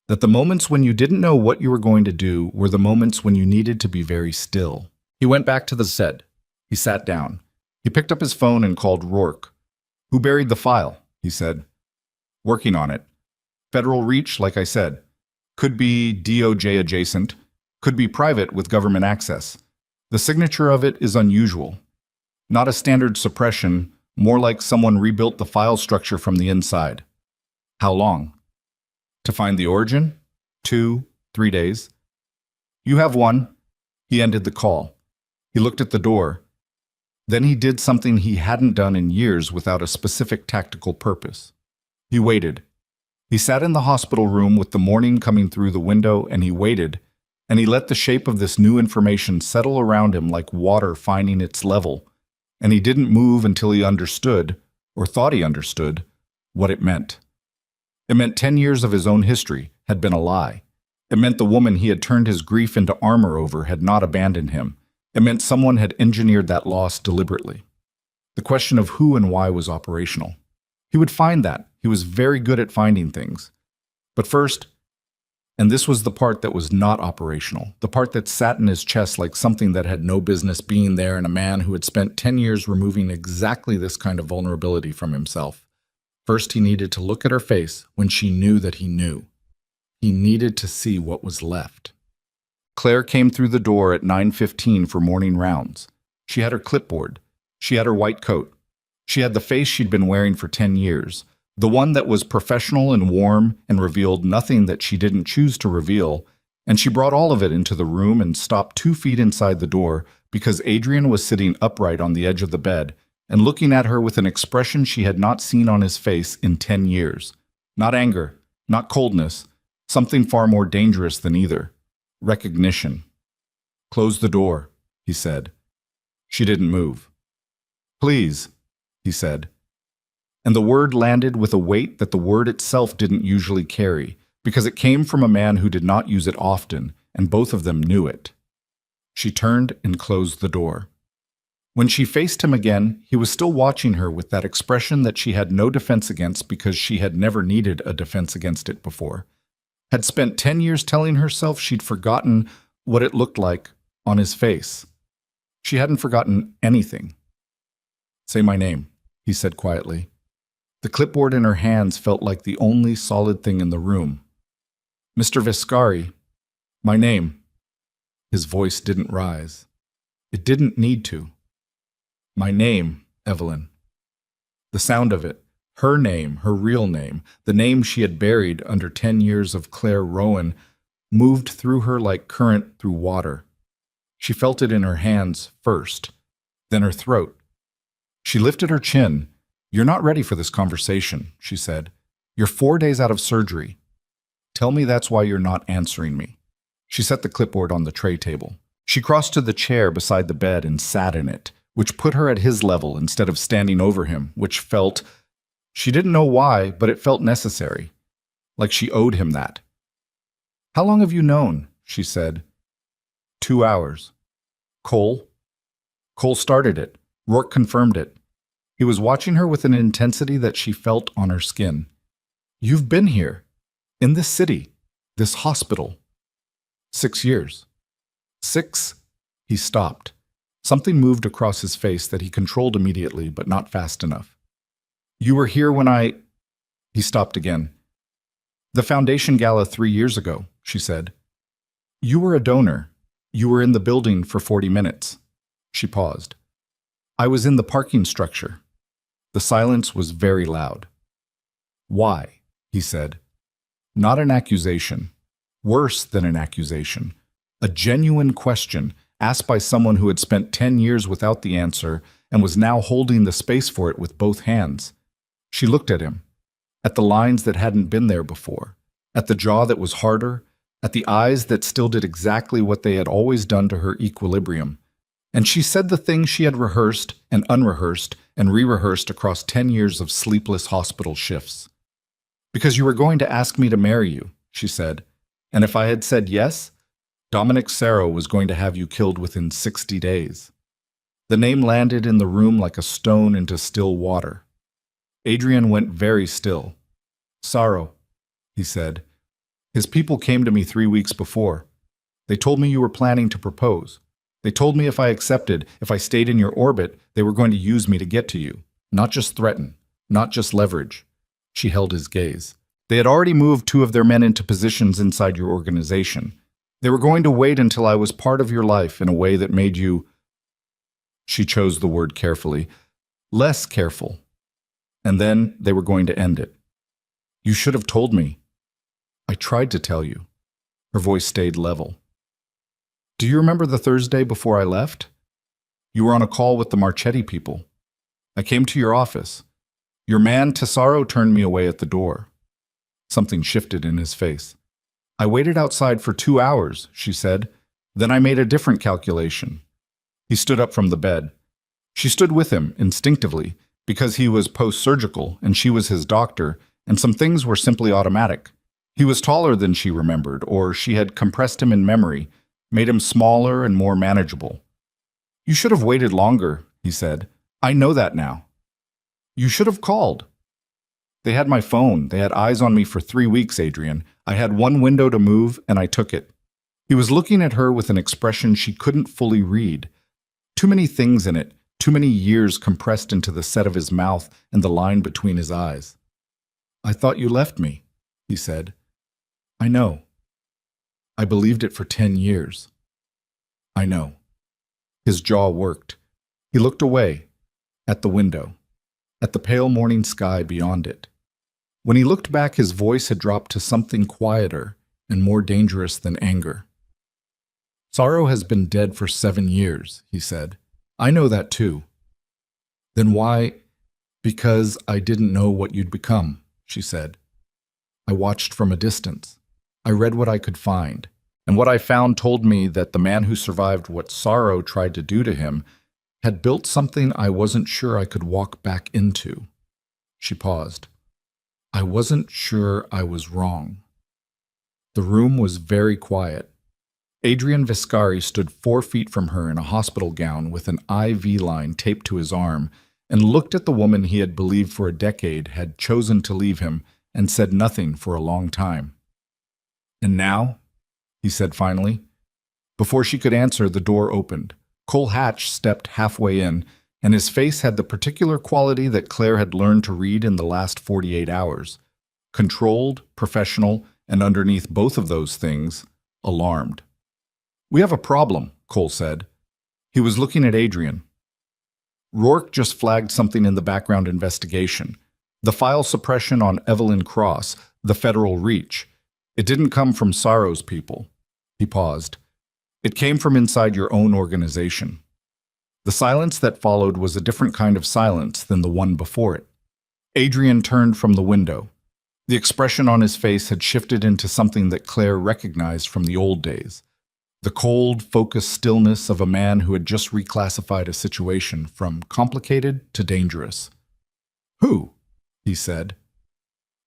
that the moments when you didn't know what you were going to do were the moments when you needed to be very still. He went back to the set. He sat down. He picked up his phone and called Rourke. Who buried the file? He said. Working on it. Federal reach, like I said. Could be DOJ adjacent. Could be private with government access. The signature of it is unusual. Not a standard suppression, more like someone rebuilt the file structure from the inside. How long? To find the origin? 2, 3 days. You have 1. He ended the call. He looked at the door. Then he did something he hadn't done in years without a specific tactical purpose. He waited. He sat in the hospital room with the morning coming through the window, and he waited, and he let the shape of this new information settle around him like water finding its level, and he didn't move until he understood, or thought he understood, what it meant. It meant 10 years of his own history had been a lie. It meant the woman he had turned his grief into armor over had not abandoned him. It meant someone had engineered that loss deliberately. The question of who and why was operational. He would find that. He was very good at finding things. But first, and this was the part that was not operational, the part that sat in his chest like something that had no business being there in a man who had spent 10 years removing exactly this kind of vulnerability from himself. First, he needed to look at her face when she knew that he knew. He needed to see what was left. Claire came through the door at 9:15 for morning rounds. She had her clipboard. She had her white coat. She had the face she'd been wearing for 10 years, the one that was professional and warm and revealed nothing that she didn't choose to reveal, and she brought all of it into the room and stopped 2 feet inside the door because Adrian was sitting upright on the edge of the bed and looking at her with an expression she had not seen on his face in 10 years. Not anger, not coldness, something far more dangerous than either. Recognition. "Close the door," he said. She didn't move. "Please," he said. And the word landed with a weight that the word itself didn't usually carry, because it came from a man who did not use it often, and both of them knew it. She turned and closed the door. When she faced him again, he was still watching her with that expression that she had no defense against because she had never needed a defense against it before. Had spent 10 years telling herself she'd forgotten what it looked like on his face. She hadn't forgotten anything. "Say my name," he said quietly. The clipboard in her hands felt like the only solid thing in the room. "Mr. Viscari, my name." His voice didn't rise. It didn't need to. "My name, Evelyn." The sound of it, her name, her real name, the name she had buried under 10 years of Claire Rowan, moved through her like current through water. She felt it in her hands first, then her throat. She lifted her chin. "You're not ready for this conversation," she said. "You're 4 days out of surgery. Tell me that's why you're not answering me." She set the clipboard on the tray table. She crossed to the chair beside the bed and sat in it, which put her at his level instead of standing over him, which felt, she didn't know why, but it felt necessary, like she owed him that. "How long have you known?" she said. 2 hours. "Cole?" Cole started it. Rourke confirmed it. He was watching her with an intensity that she felt on her skin. "You've been here, in this city, this hospital. 6 years. 6? He stopped. Something moved across his face that he controlled immediately, but not fast enough. "You were here when I—" He stopped again. "The Foundation Gala 3 years ago," she said. "You were a donor. You were in the building for 40 minutes. She paused. "I was in the parking structure." The silence was very loud. "Why?" he said. Not an accusation. Worse than an accusation. A genuine question asked by someone who had spent 10 years without the answer and was now holding the space for it with both hands. She looked at him, at the lines that hadn't been there before, at the jaw that was harder, at the eyes that still did exactly what they had always done to her equilibrium. And she said the things she had rehearsed and unrehearsed and re-rehearsed across 10 years of sleepless hospital shifts. "Because you were going to ask me to marry you," she said. "And if I had said yes, Dominic Sarro was going to have you killed within 60 days. The name landed in the room like a stone into still water. Adrian went very still. "Sarro," he said. "His people came to me 3 weeks before. They told me you were planning to propose. They told me if I accepted, if I stayed in your orbit, they were going to use me to get to you. Not just threaten, not just leverage." She held his gaze. "They had already moved 2 of their men into positions inside your organization. They were going to wait until I was part of your life in a way that made you—" She chose the word carefully. "Less careful. And then they were going to end it. You should have told me." "I tried to tell you." Her voice stayed level. "Do you remember the Thursday before I left? You were on a call with the Marchetti people. I came to your office. Your man Tesoro turned me away at the door." Something shifted in his face. "I waited outside for 2 hours," she said. "Then I made a different calculation." He stood up from the bed. She stood with him, instinctively, because he was post-surgical and she was his doctor, and some things were simply automatic. He was taller than she remembered, or she had compressed him in memory, made him smaller and more manageable. "You should have waited longer," he said. "I know that now." "You should have called." "They had my phone. They had eyes on me for 3 weeks, Adrian. I had one window to move, and I took it." He was looking at her with an expression she couldn't fully read. Too many things in it, too many years compressed into the set of his mouth and the line between his eyes. "I thought you left me," he said. "I know. I believed it for 10 years. I know." His jaw worked. He looked away, at the window, at the pale morning sky beyond it. When he looked back, his voice had dropped to something quieter and more dangerous than anger. "Sorrow has been dead for 7 years, he said. "I know that too." "Then why?" "Because I didn't know what you'd become," she said. "I watched from a distance. I read what I could find, and what I found told me that the man who survived what sorrow tried to do to him had built something I wasn't sure I could walk back into." She paused. "I wasn't sure I was wrong." The room was very quiet. Adrian Viscari stood 4 feet from her in a hospital gown with an IV line taped to his arm and looked at the woman he had believed for a decade had chosen to leave him and said nothing for a long time. "And now?" he said finally. Before she could answer, the door opened. Cole Hatch stepped halfway in, and his face had the particular quality that Claire had learned to read in the last 48 hours. Controlled, professional, and underneath both of those things, alarmed. "We have a problem," Cole said. He was looking at Adrian. "Rourke just flagged something in the background investigation. The file suppression on Evelyn Cross, the federal reach. It didn't come from Sorrow's people." He paused. "It came from inside your own organization." The silence that followed was a different kind of silence than the one before it. Adrian turned from the window. The expression on his face had shifted into something that Claire recognized from the old days. The cold, focused stillness of a man who had just reclassified a situation from complicated to dangerous. "Who?" he said.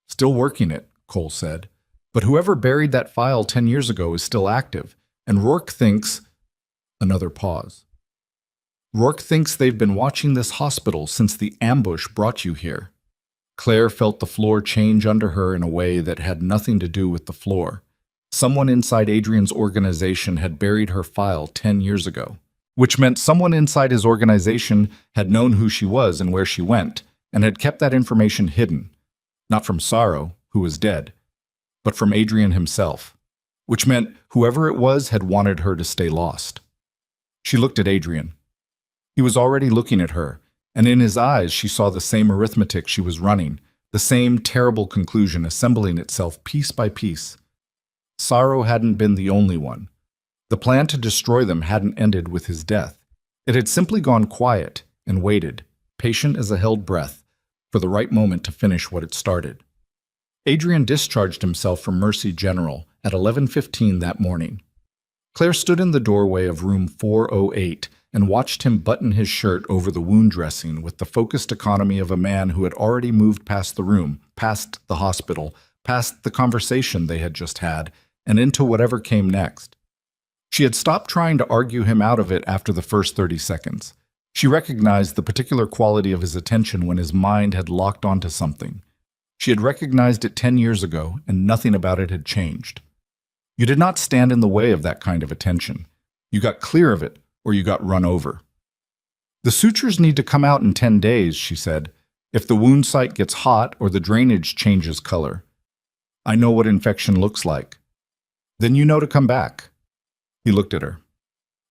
"Still working it," Cole said. "But whoever buried that file 10 years ago is still active, and Rourke thinks—" Another pause. "Rourke thinks they've been watching this hospital since the ambush brought you here." Claire felt the floor change under her in a way that had nothing to do with the floor. Someone inside Adrian's organization had buried her file 10 years ago, which meant someone inside his organization had known who she was and where she went, and had kept that information hidden, not from Sorrow, who was dead, but from Adrian himself, which meant whoever it was had wanted her to stay lost. She looked at Adrian. He was already looking at her, and in his eyes she saw the same arithmetic she was running, the same terrible conclusion assembling itself piece by piece. Sorrow hadn't been the only one. The plan to destroy them hadn't ended with his death. It had simply gone quiet and waited, patient as a held breath, for the right moment to finish what it started. Adrian discharged himself from Mercy General at 11:15 that morning. Claire stood in the doorway of room 408 and watched him button his shirt over the wound dressing with the focused economy of a man who had already moved past the room, past the hospital, past the conversation they had just had, and into whatever came next. She had stopped trying to argue him out of it after the first 30 seconds. She recognized the particular quality of his attention when his mind had locked onto something. She had recognized it 10 years ago, and nothing about it had changed. You did not stand in the way of that kind of attention. You got clear of it, or you got run over. "The sutures need to come out in 10 days, she said, "if the wound site gets hot or the drainage changes color. I know what infection looks like." "Then you know to come back." He looked at her.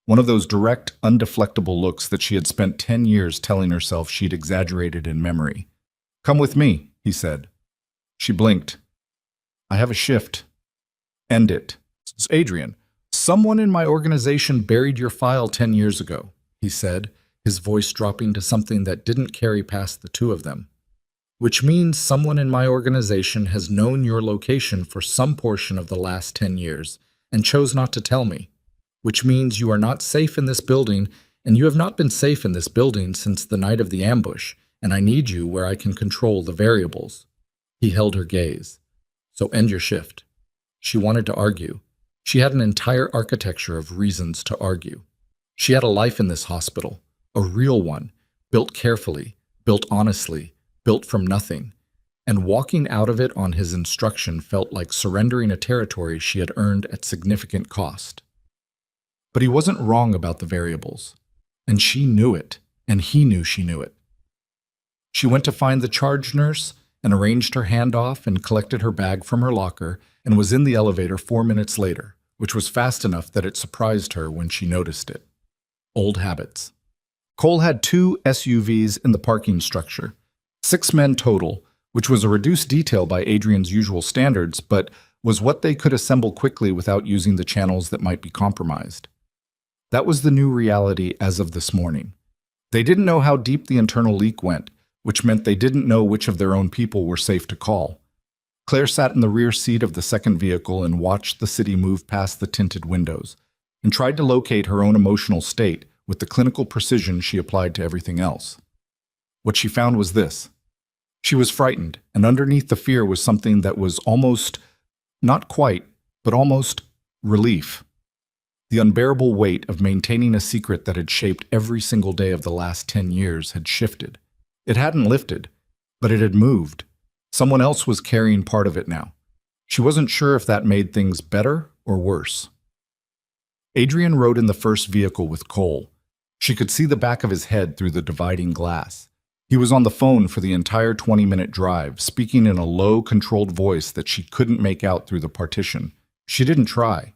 One of those direct, undeflectable looks that she had spent 10 years telling herself she'd exaggerated in memory. "Come with me," he said. She blinked. "I have a shift." "End it." "Adrian, someone in my organization buried your file 10 years ago," he said, his voice dropping to something that didn't carry past the two of them. "Which means someone in my organization has known your location for some portion of the last 10 years and chose not to tell me. Which means you are not safe in this building, and you have not been safe in this building since the night of the ambush, and I need you where I can control the variables." He held her gaze. So end your shift. She wanted to argue. She had an entire architecture of reasons to argue. She had a life in this hospital, a real one, built carefully, built honestly, built from nothing. And walking out of it on his instruction felt like surrendering a territory she had earned at significant cost. But he wasn't wrong about the variables. And she knew it, and he knew she knew it. She went to find the charge nurse and arranged her handoff and collected her bag from her locker and was in the elevator 4 minutes later, which was fast enough that it surprised her when she noticed it. Old habits. Cole had 2 SUVs in the parking structure, 6 men total, which was a reduced detail by Adrian's usual standards, but was what they could assemble quickly without using the channels that might be compromised. That was the new reality as of this morning. They didn't know how deep the internal leak went, which meant they didn't know which of their own people were safe to call. Claire sat in the rear seat of the second vehicle and watched the city move past the tinted windows, and tried to locate her own emotional state with the clinical precision she applied to everything else. What she found was this. She was frightened, and underneath the fear was something that was almost, not quite, but almost, relief. The unbearable weight of maintaining a secret that had shaped every single day of the last 10 years had shifted. It hadn't lifted, but it had moved. Someone else was carrying part of it now. She wasn't sure if that made things better or worse. Adrian rode in the first vehicle with Cole. She could see the back of his head through the dividing glass. He was on the phone for the entire 20-minute drive, speaking in a low, controlled voice that she couldn't make out through the partition. She didn't try.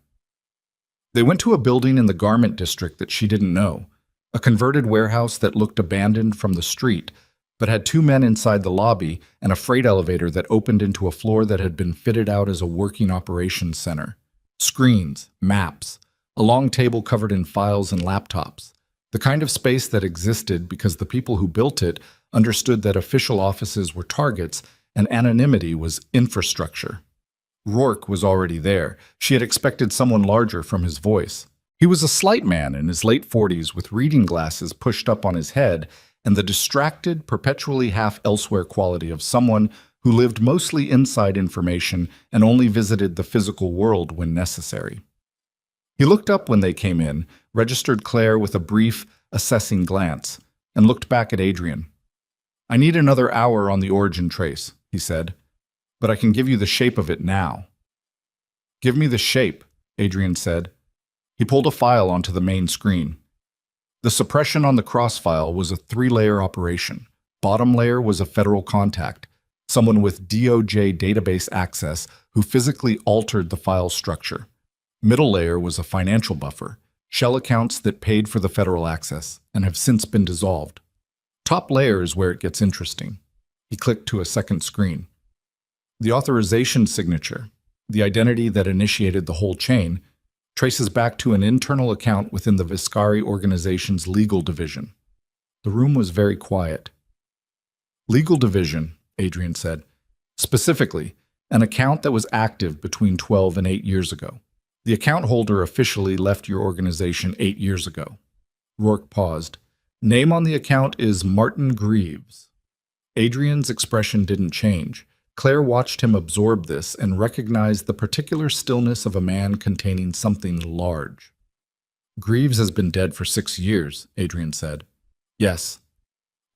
They went to a building in the garment district that she didn't know, a converted warehouse that looked abandoned from the street, but had 2 men inside the lobby and a freight elevator that opened into a floor that had been fitted out as a working operations center. Screens, maps, a long table covered in files and laptops. The kind of space that existed because the people who built it understood that official offices were targets and anonymity was infrastructure. Rourke was already there. She had expected someone larger from his voice. He was a slight man in his late 40s with reading glasses pushed up on his head and the distracted, perpetually half-elsewhere quality of someone who lived mostly inside information and only visited the physical world when necessary. He looked up when they came in, registered Claire with a brief, assessing glance, and looked back at Adrian. "I need another hour on the origin trace," he said, "but I can give you the shape of it now." "Give me the shape," Adrian said. He pulled a file onto the main screen. The suppression on the cross file was a 3-layer operation. Bottom layer was a federal contact, someone with DOJ database access who physically altered the file structure. Middle layer was a financial buffer, shell accounts that paid for the federal access and have since been dissolved. Top layer is where it gets interesting. He clicked to a second screen. The authorization signature, the identity that initiated the whole chain, traces back to an internal account within the Viscari organization's legal division. The room was very quiet. "Legal division," Adrian said. "Specifically, an account that was active between 12 and 8 years ago. The account holder officially left your organization 8 years ago." Rourke paused. "Name on the account is Martin Greaves." Adrian's expression didn't change. Claire watched him absorb this and recognized the particular stillness of a man containing something large. "Greaves has been dead for 6 years, Adrian said. "Yes."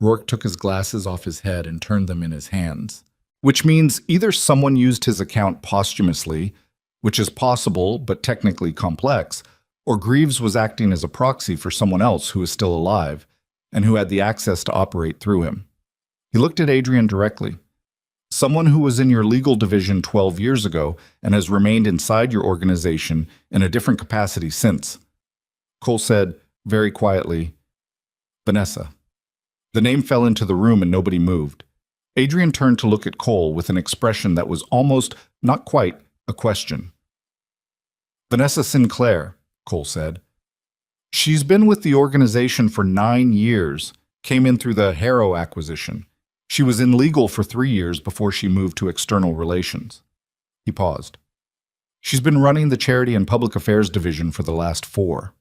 Rourke took his glasses off his head and turned them in his hands. "Which means either someone used his account posthumously, which is possible but technically complex, or Greaves was acting as a proxy for someone else who is still alive and who had the access to operate through him." He looked at Adrian directly. "Someone who was in your legal division 12 years ago and has remained inside your organization in a different capacity since." Cole said, very quietly, "Vanessa." The name fell into the room and nobody moved. Adrian turned to look at Cole with an expression that was almost, not quite, a question. "Vanessa Sinclair," Cole said. "She's been with the organization for 9 years, came in through the Harrow acquisition. She was in legal for 3 years before she moved to external relations." He paused. "She's been running the charity and public affairs division for the last 4.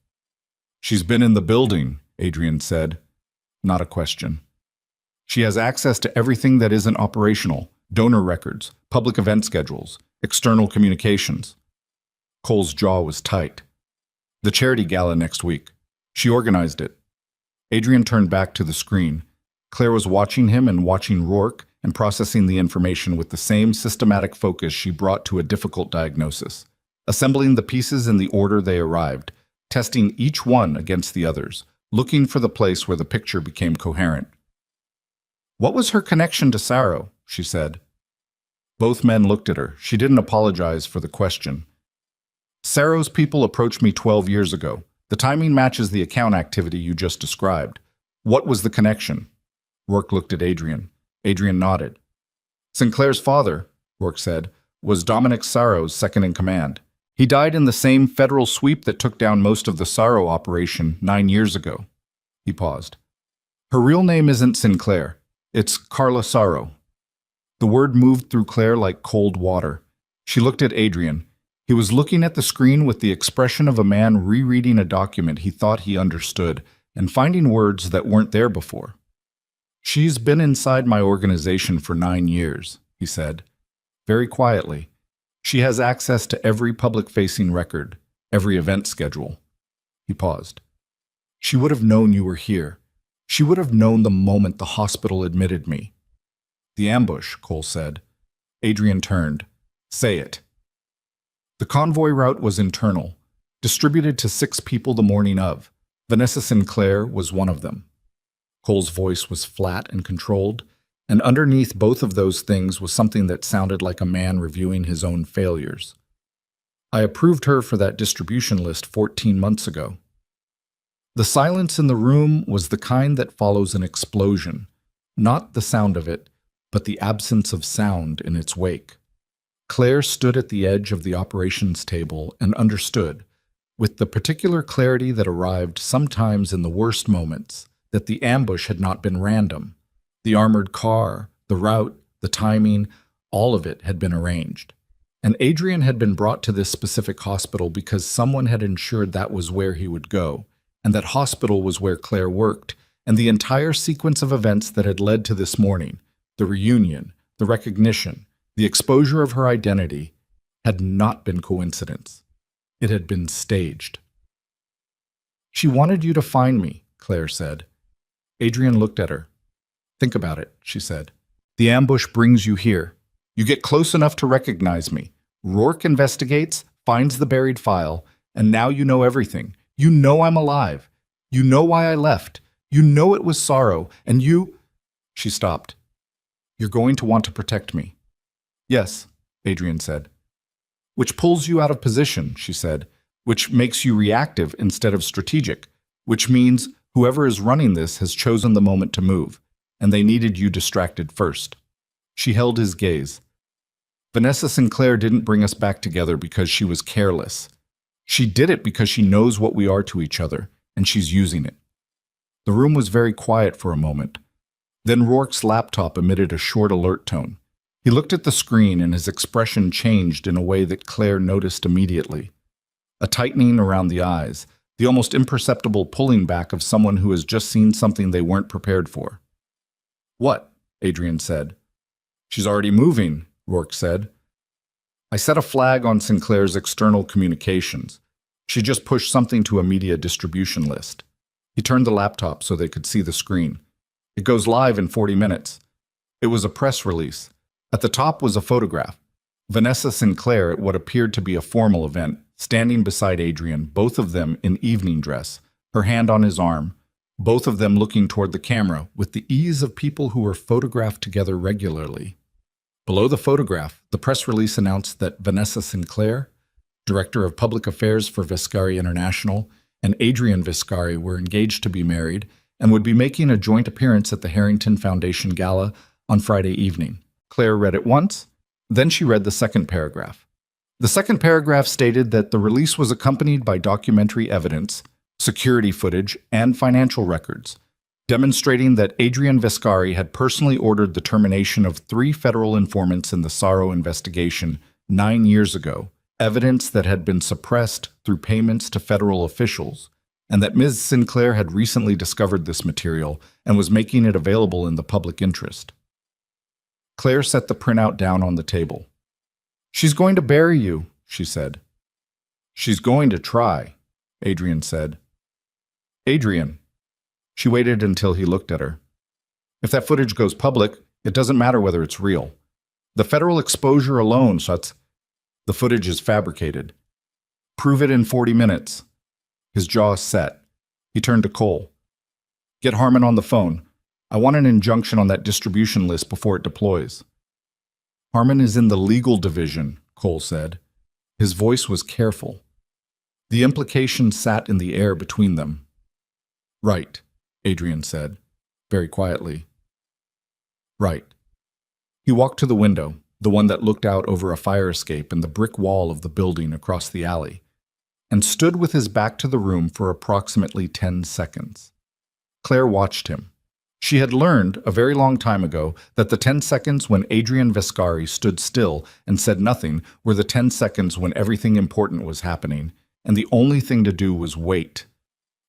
"She's been in the building," Adrian said. Not a question. "She has access to everything that isn't operational, donor records, public event schedules, external communications. Cole's jaw was tight. The charity gala next week. She organized it. Adrian turned back to the screen. Claire was watching him and watching Rourke and processing the information with the same systematic focus she brought to a difficult diagnosis, assembling the pieces in the order they arrived, testing each one against the others, looking for the place where the picture became coherent. "What was her connection to Sarro?" she said. Both men looked at her. She didn't apologize for the question. "Sarro's people approached me 12 years ago. The timing matches the account activity you just described. What was the connection?" Rourke looked at Adrian. Adrian nodded. "Sinclair's father," Rourke said, "was Dominic Sarro's second-in-command. He died in the same federal sweep that took down most of the Sarro operation 9 years ago." He paused. "Her real name isn't Sinclair. It's Carla Sarro." The word moved through Claire like cold water. She looked at Adrian. He was looking at the screen with the expression of a man rereading a document he thought he understood and finding words that weren't there before. "She's been inside my organization for 9 years," he said, very quietly. "She has access to every public-facing record, every event schedule." He paused. "She would have known you were here. She would have known the moment the hospital admitted me." "The ambush," Cole said. Adrian turned. "Say it." The convoy route was internal, distributed to 6 people the morning of. Vanessa Sinclair was one of them. Cole's voice was flat and controlled, and underneath both of those things was something that sounded like a man reviewing his own failures. "I approved her for that distribution list 14 months ago." The silence in the room was the kind that follows an explosion, not the sound of it, but the absence of sound in its wake. Claire stood at the edge of the operations table and understood, with the particular clarity that arrived sometimes in the worst moments, that the ambush had not been random. The armored car, the route, the timing, all of it had been arranged. And Adrian had been brought to this specific hospital because someone had ensured that was where he would go, and that hospital was where Claire worked, and the entire sequence of events that had led to this morning, the reunion, the recognition, the exposure of her identity, had not been coincidence. It had been staged. "She wanted you to find me," Claire said. Adrian looked at her. "Think about it," she said. "The ambush brings you here. You get close enough to recognize me. Rourke investigates, finds the buried file, and now you know everything. You know I'm alive. You know why I left. You know it was Sarro, and you—" She stopped. "You're going to want to protect me." "Yes," Adrian said. "Which pulls you out of position," she said, "which makes you reactive instead of strategic, which means whoever is running this has chosen the moment to move, and they needed you distracted first." She held his gaze. "Vanessa Sinclair didn't bring us back together because she was careless. She did it because she knows what we are to each other, and she's using it." The room was very quiet for a moment. Then Rourke's laptop emitted a short alert tone. He looked at the screen and his expression changed in a way that Claire noticed immediately. A tightening around the eyes, the almost imperceptible pulling back of someone who has just seen something they weren't prepared for. "What?" Adrian said. "She's already moving," Rourke said. "I set a flag on Sinclair's external communications. She just pushed something to a media distribution list." He turned the laptop so they could see the screen. "It goes live in 40 minutes. It was a press release. At the top was a photograph. Vanessa Sinclair at what appeared to be a formal event, standing beside Adrian, both of them in evening dress, her hand on his arm, both of them looking toward the camera with the ease of people who were photographed together regularly. Below the photograph, the press release announced that Vanessa Sinclair, Director of Public Affairs for Viscari International, and Adrian Viscari were engaged to be married and would be making a joint appearance at the Harrington Foundation Gala on Friday evening. Claire read it once, then she read the second paragraph. The second paragraph stated that the release was accompanied by documentary evidence, security footage, and financial records, demonstrating that Adrian Viscari had personally ordered the termination of 3 federal informants in the Sarro investigation 9 years ago, evidence that had been suppressed through payments to federal officials, and that Ms. Sinclair had recently discovered this material and was making it available in the public interest. Claire set the printout down on the table. "She's going to bury you," she said. "She's going to try," Adrian said. "Adrian." She waited until he looked at her. "If that footage goes public, it doesn't matter whether it's real. The federal exposure alone shuts. The footage is fabricated. Prove it in 40 minutes. His jaw set. He turned to Cole. "Get Harmon on the phone. I want an injunction on that distribution list before it deploys." "Harmon is in the legal division," Cole said. His voice was careful. The implication sat in the air between them. "Right," Adrian said, very quietly. "Right." He walked to the window, the one that looked out over a fire escape and the brick wall of the building across the alley, and stood with his back to the room for approximately 10 seconds. Claire watched him. She had learned, a very long time ago, that the 10 seconds when Adrian Viscari stood still and said nothing were the 10 seconds when everything important was happening, and the only thing to do was wait.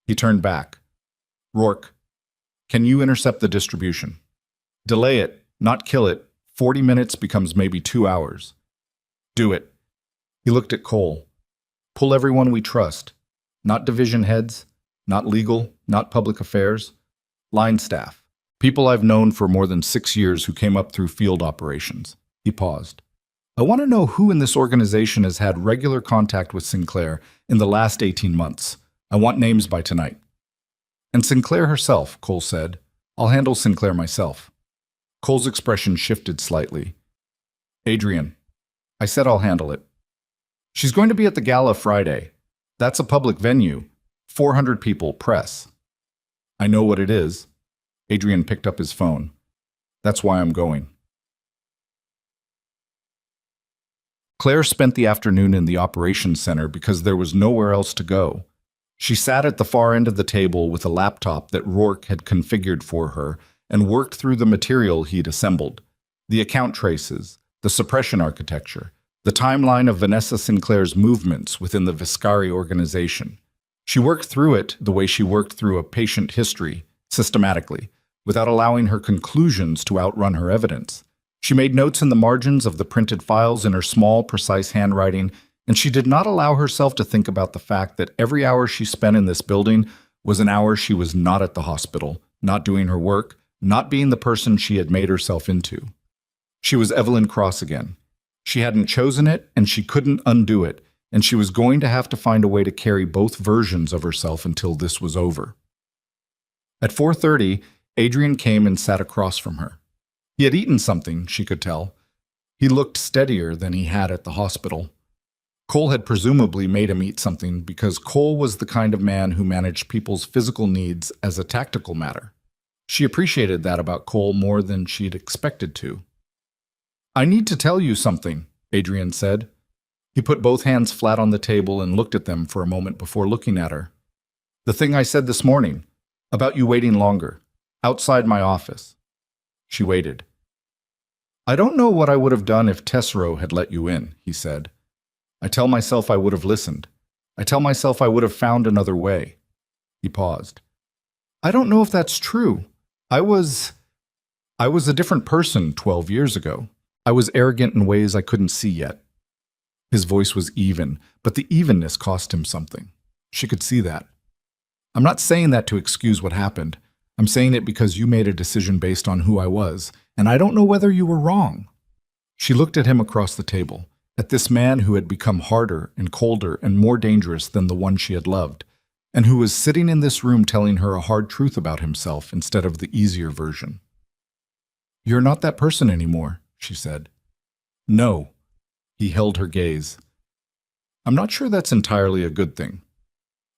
He turned back. "Rourke, can you intercept the distribution? Delay it, not kill it. 40 minutes becomes maybe 2 hours. Do it." He looked at Cole. "Pull everyone we trust. Not division heads, not legal, not public affairs. Line staff. People I've known for more than 6 years who came up through field operations." He paused. "I want to know who in this organization has had regular contact with Sinclair in the last 18 months. I want names by tonight." "And Sinclair herself," Cole said. "I'll handle Sinclair myself." Cole's expression shifted slightly. "Adrian, I said I'll handle it. She's going to be at the gala Friday. That's a public venue. 400 people, press." "I know what it is." Adrian picked up his phone. "That's why I'm going." Claire spent the afternoon in the operations center because there was nowhere else to go. She sat at the far end of the table with a laptop that Rourke had configured for her and worked through the material he'd assembled. The account traces, the suppression architecture, the timeline of Vanessa Sinclair's movements within the Viscari organization. She worked through it the way she worked through a patient history, systematically, without allowing her conclusions to outrun her evidence. She made notes in the margins of the printed files in her small, precise handwriting, and she did not allow herself to think about the fact that every hour she spent in this building was an hour she was not at the hospital, not doing her work, not being the person she had made herself into. She was Evelyn Cross again. She hadn't chosen it, and she couldn't undo it, and she was going to have to find a way to carry both versions of herself until this was over. At 4:30, Adrian came and sat across from her. He had eaten something, she could tell. He looked steadier than he had at the hospital. Cole had presumably made him eat something because Cole was the kind of man who managed people's physical needs as a tactical matter. She appreciated that about Cole more than she'd expected to. "I need to tell you something," Adrian said. He put both hands flat on the table and looked at them for a moment before looking at her. "The thing I said this morning, about you waiting longer, outside my office." She waited. "I don't know what I would have done if Tessero had let you in," he said. "I tell myself I would have listened. I tell myself I would have found another way." He paused. "I don't know if that's true. I was a different person 12 years ago. I was arrogant in ways I couldn't see yet." His voice was even, but the evenness cost him something. She could see that. "I'm not saying that to excuse what happened. I'm saying it because you made a decision based on who I was, and I don't know whether you were wrong." She looked at him across the table, at this man who had become harder and colder and more dangerous than the one she had loved, and who was sitting in this room telling her a hard truth about himself instead of the easier version. "You're not that person anymore," she said. "No." He held her gaze. "I'm not sure that's entirely a good thing."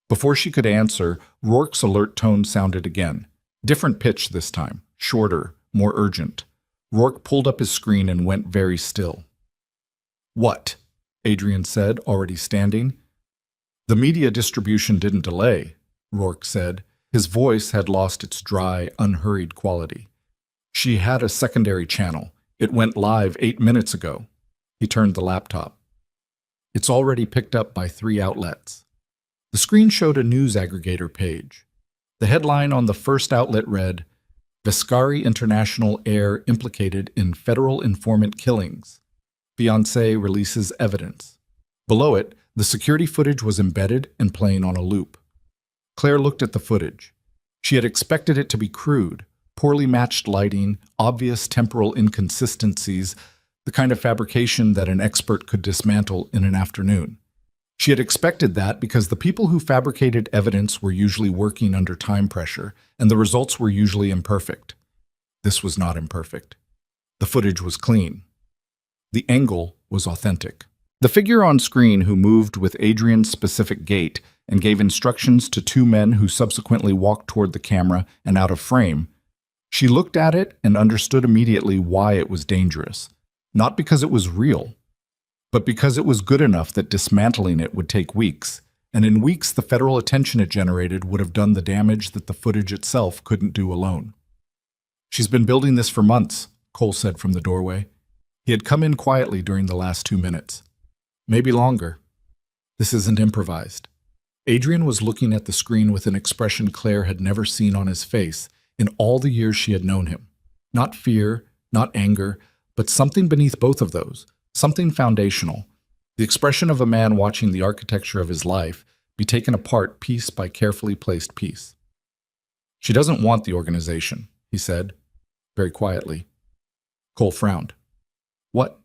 Before she could answer, Rourke's alert tone sounded again. Different pitch this time, shorter, more urgent. Rourke pulled up his screen and went very still. "What?" Adrian said, already standing. "The media distribution didn't delay," Rourke said. His voice had lost its dry, unhurried quality. "She had a secondary channel. It went live 8 minutes ago." He turned the laptop. "It's already picked up by 3 outlets." The screen showed a news aggregator page. The headline on the first outlet read, Viscari International Air implicated in federal informant killings. Fiancé releases evidence. Below it, the security footage was embedded and playing on a loop. Claire looked at the footage. She had expected it to be crude, poorly matched lighting, obvious temporal inconsistencies, the kind of fabrication that an expert could dismantle in an afternoon. She had expected that because the people who fabricated evidence were usually working under time pressure, and the results were usually imperfect. This was not imperfect. The footage was clean. The angle was authentic. The figure on screen who moved with Adrian's specific gait and gave instructions to two men who subsequently walked toward the camera and out of frame, she looked at it and understood immediately why it was dangerous. Not because it was real, but because it was good enough that dismantling it would take weeks, and in weeks the federal attention it generated would have done the damage that the footage itself couldn't do alone. "She's been building this for months," Cole said from the doorway. He had come in quietly during the last 2 minutes. "Maybe longer. This isn't improvised." Adrian was looking at the screen with an expression Claire had never seen on his face in all the years she had known him. Not fear, not anger, but something beneath both of those. Something foundational, the expression of a man watching the architecture of his life be taken apart piece by carefully placed piece. "She doesn't want the organization," he said, very quietly. Cole frowned. "What?"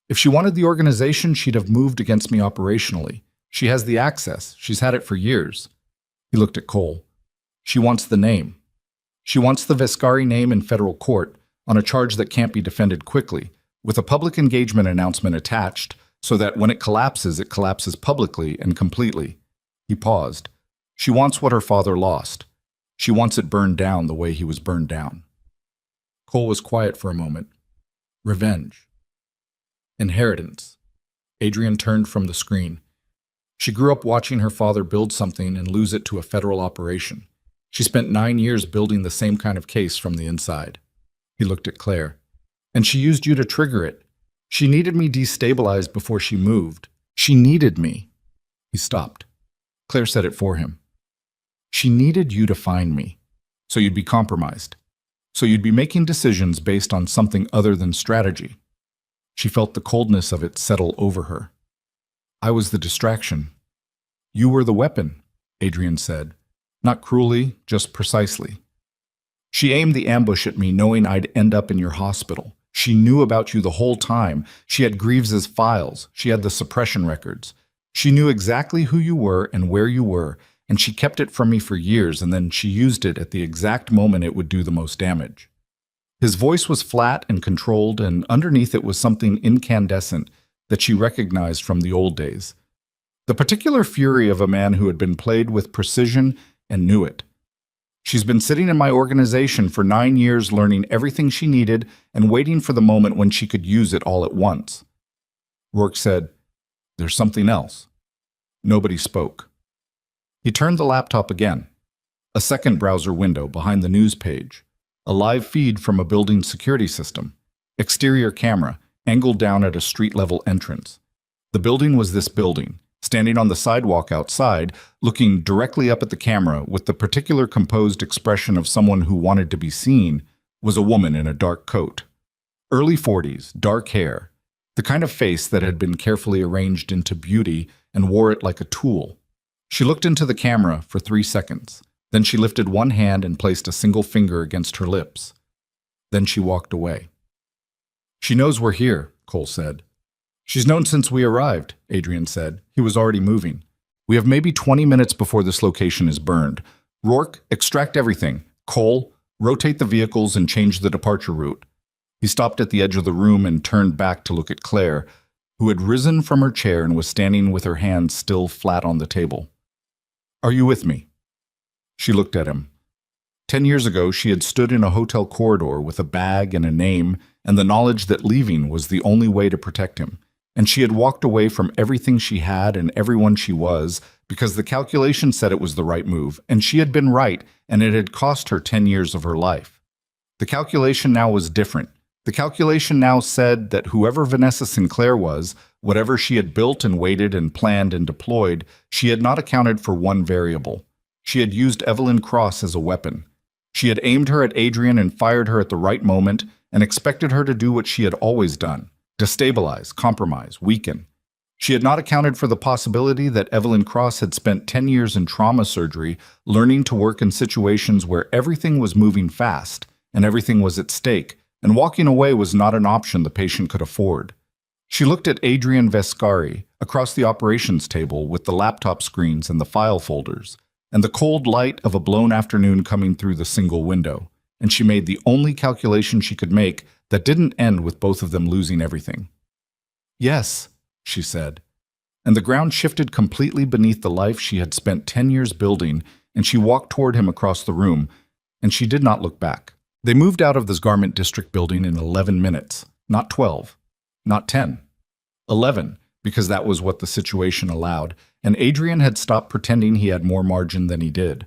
"If she wanted the organization, she'd have moved against me operationally. She has the access. She's had it for years." He looked at Cole. "She wants the name. She wants the Viscari name in federal court on a charge that can't be defended quickly, with a public engagement announcement attached so that when it collapses publicly and completely." He paused. "She wants what her father lost. She wants it burned down the way he was burned down." Cole was quiet for a moment. Revenge. Inheritance. Adrian turned from the screen. She grew up watching her father build something and lose it to a federal operation. She spent 9 years building the same kind of case from the inside. He looked at Claire. "And she used you to trigger it. She needed me destabilized before she moved. She needed me." He stopped. Claire said it for him. "She needed you to find me, so you'd be compromised, so you'd be making decisions based on something other than strategy." She felt the coldness of it settle over her. "I was the distraction. You were the weapon," Adrian said. "Not cruelly, just precisely. She aimed the ambush at me knowing I'd end up in your hospital. She knew about you the whole time. She had Greaves's files. She had the suppression records. She knew exactly who you were and where you were, and she kept it from me for years, and then she used it at the exact moment it would do the most damage." His voice was flat and controlled, and underneath it was something incandescent that she recognized from the old days. The particular fury of a man who had been played with precision and knew it. "She's been sitting in my organization for 9 years learning everything she needed and waiting for the moment when she could use it all at once." Rourke said, "There's something else." Nobody spoke. He turned the laptop again. A second browser window behind the news page. A live feed from a building security system. Exterior camera, angled down at a street-level entrance. The building was this building. Standing on the sidewalk outside, looking directly up at the camera with the particular composed expression of someone who wanted to be seen, was a woman in a dark coat. Early 40s, dark hair, the kind of face that had been carefully arranged into beauty and wore it like a tool. She looked into the camera for 3 seconds. Then she lifted one hand and placed a single finger against her lips. Then she walked away. "She knows we're here," Cole said. "She's known since we arrived," Adrian said. He was already moving. "We have maybe 20 minutes before this location is burned. Rourke, extract everything. Cole, rotate the vehicles and change the departure route." He stopped at the edge of the room and turned back to look at Claire, who had risen from her chair and was standing with her hands still flat on the table. "Are you with me?" She looked at him. 10 years ago, she had stood in a hotel corridor with a bag and a name and the knowledge that leaving was the only way to protect him. And she had walked away from everything she had and everyone she was because the calculation said it was the right move, and she had been right, and it had cost her 10 years of her life. The calculation now was different. The calculation now said that whoever Vanessa Sinclair was, whatever she had built and waited and planned and deployed, she had not accounted for one variable. She had used Evelyn Cross as a weapon. She had aimed her at Adrian and fired her at the right moment and expected her to do what she had always done: destabilize, compromise, weaken. She had not accounted for the possibility that Evelyn Cross had spent 10 years in trauma surgery, learning to work in situations where everything was moving fast and everything was at stake, and walking away was not an option the patient could afford. She looked at Adrian Vescari across the operations table with the laptop screens and the file folders, and the cold light of a blown afternoon coming through the single window, and she made the only calculation she could make that didn't end with both of them losing everything. "Yes," she said, and the ground shifted completely beneath the life she had spent 10 years building, and she walked toward him across the room, and she did not look back. They moved out of this garment district building in 11 minutes, not 12, not 10, 11, because that was what the situation allowed, and Adrian had stopped pretending he had more margin than he did.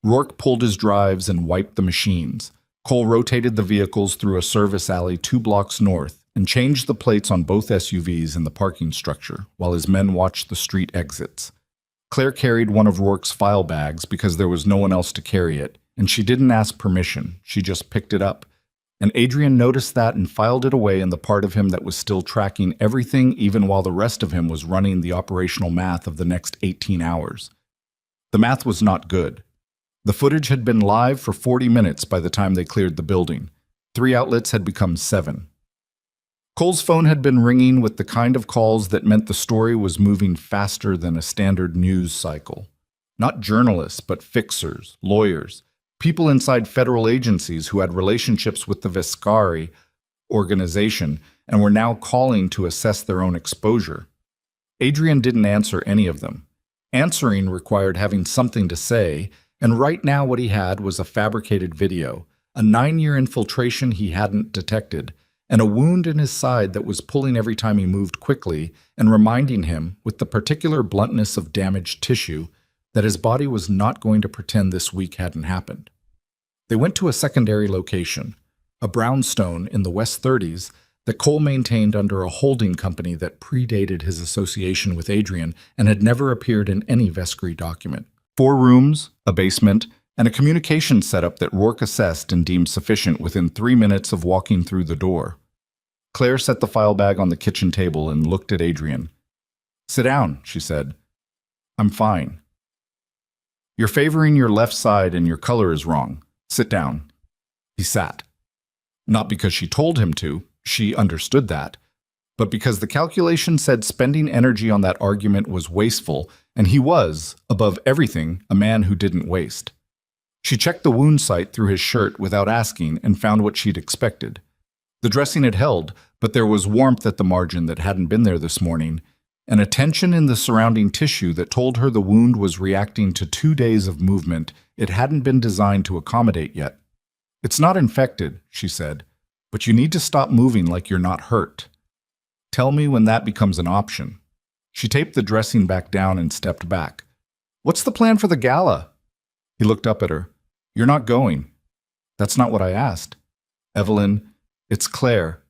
Rourke pulled his drives and wiped the machines. Cole rotated the vehicles through a service alley 2 blocks north and changed the plates on both SUVs in the parking structure while his men watched the street exits. Claire carried one of Rourke's file bags because there was no one else to carry it, and she didn't ask permission, she just picked it up. And Adrian noticed that and filed it away in the part of him that was still tracking everything even while the rest of him was running the operational math of the next 18 hours. The math was not good. The footage had been live for 40 minutes by the time they cleared the building. 3 outlets had become 7. Cole's phone had been ringing with the kind of calls that meant the story was moving faster than a standard news cycle. Not journalists, but fixers, lawyers, people inside federal agencies who had relationships with the Vescari organization and were now calling to assess their own exposure. Adrian didn't answer any of them. Answering required having something to say, and right now what he had was a fabricated video, a 9-year infiltration he hadn't detected, and a wound in his side that was pulling every time he moved quickly and reminding him, with the particular bluntness of damaged tissue, that his body was not going to pretend this week hadn't happened. They went to a secondary location, a brownstone in the West 30s that Cole maintained under a holding company that predated his association with Adrian and had never appeared in any Vescari document. 4 rooms, a basement, and a communication setup that Rourke assessed and deemed sufficient within 3 minutes of walking through the door. Claire set the file bag on the kitchen table and looked at Adrian. "Sit down," she said. "I'm fine." "You're favoring your left side and your color is wrong. Sit down." He sat. Not because she told him to, she understood that, but because the calculation said spending energy on that argument was wasteful, and he was, above everything, a man who didn't waste. She checked the wound site through his shirt without asking and found what she'd expected. The dressing had held, but there was warmth at the margin that hadn't been there this morning, and a tension in the surrounding tissue that told her the wound was reacting to 2 days of movement it hadn't been designed to accommodate yet. "It's not infected," she said, "but you need to stop moving like you're not hurt. Tell me when that becomes an option." She taped the dressing back down and stepped back. "What's the plan for the gala?" He looked up at her. "You're not going." "That's not what I asked." "Evelyn, it's Claire."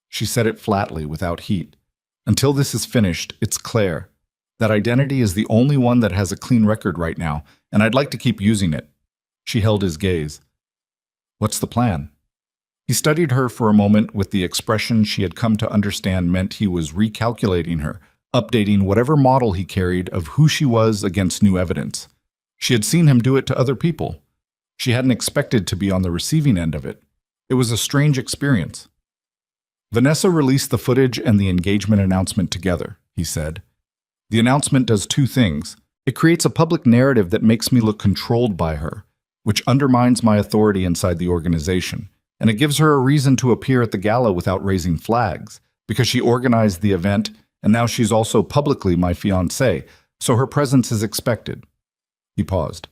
She said it flatly, without heat. "Until this is finished, it's Claire. That identity is the only one that has a clean record right now, and I'd like to keep using it." She held his gaze. "What's the plan?" He studied her for a moment with the expression she had come to understand meant he was recalculating her, updating whatever model he carried of who she was against new evidence. She had seen him do it to other people. She hadn't expected to be on the receiving end of it. It was a strange experience. "Vanessa released the footage and the engagement announcement together," he said. "The announcement does 2 things. It creates a public narrative that makes me look controlled by her, which undermines my authority inside the organization, and it gives her a reason to appear at the gala without raising flags, because she organized the event, and now she's also publicly my fiancée, so her presence is expected." He paused.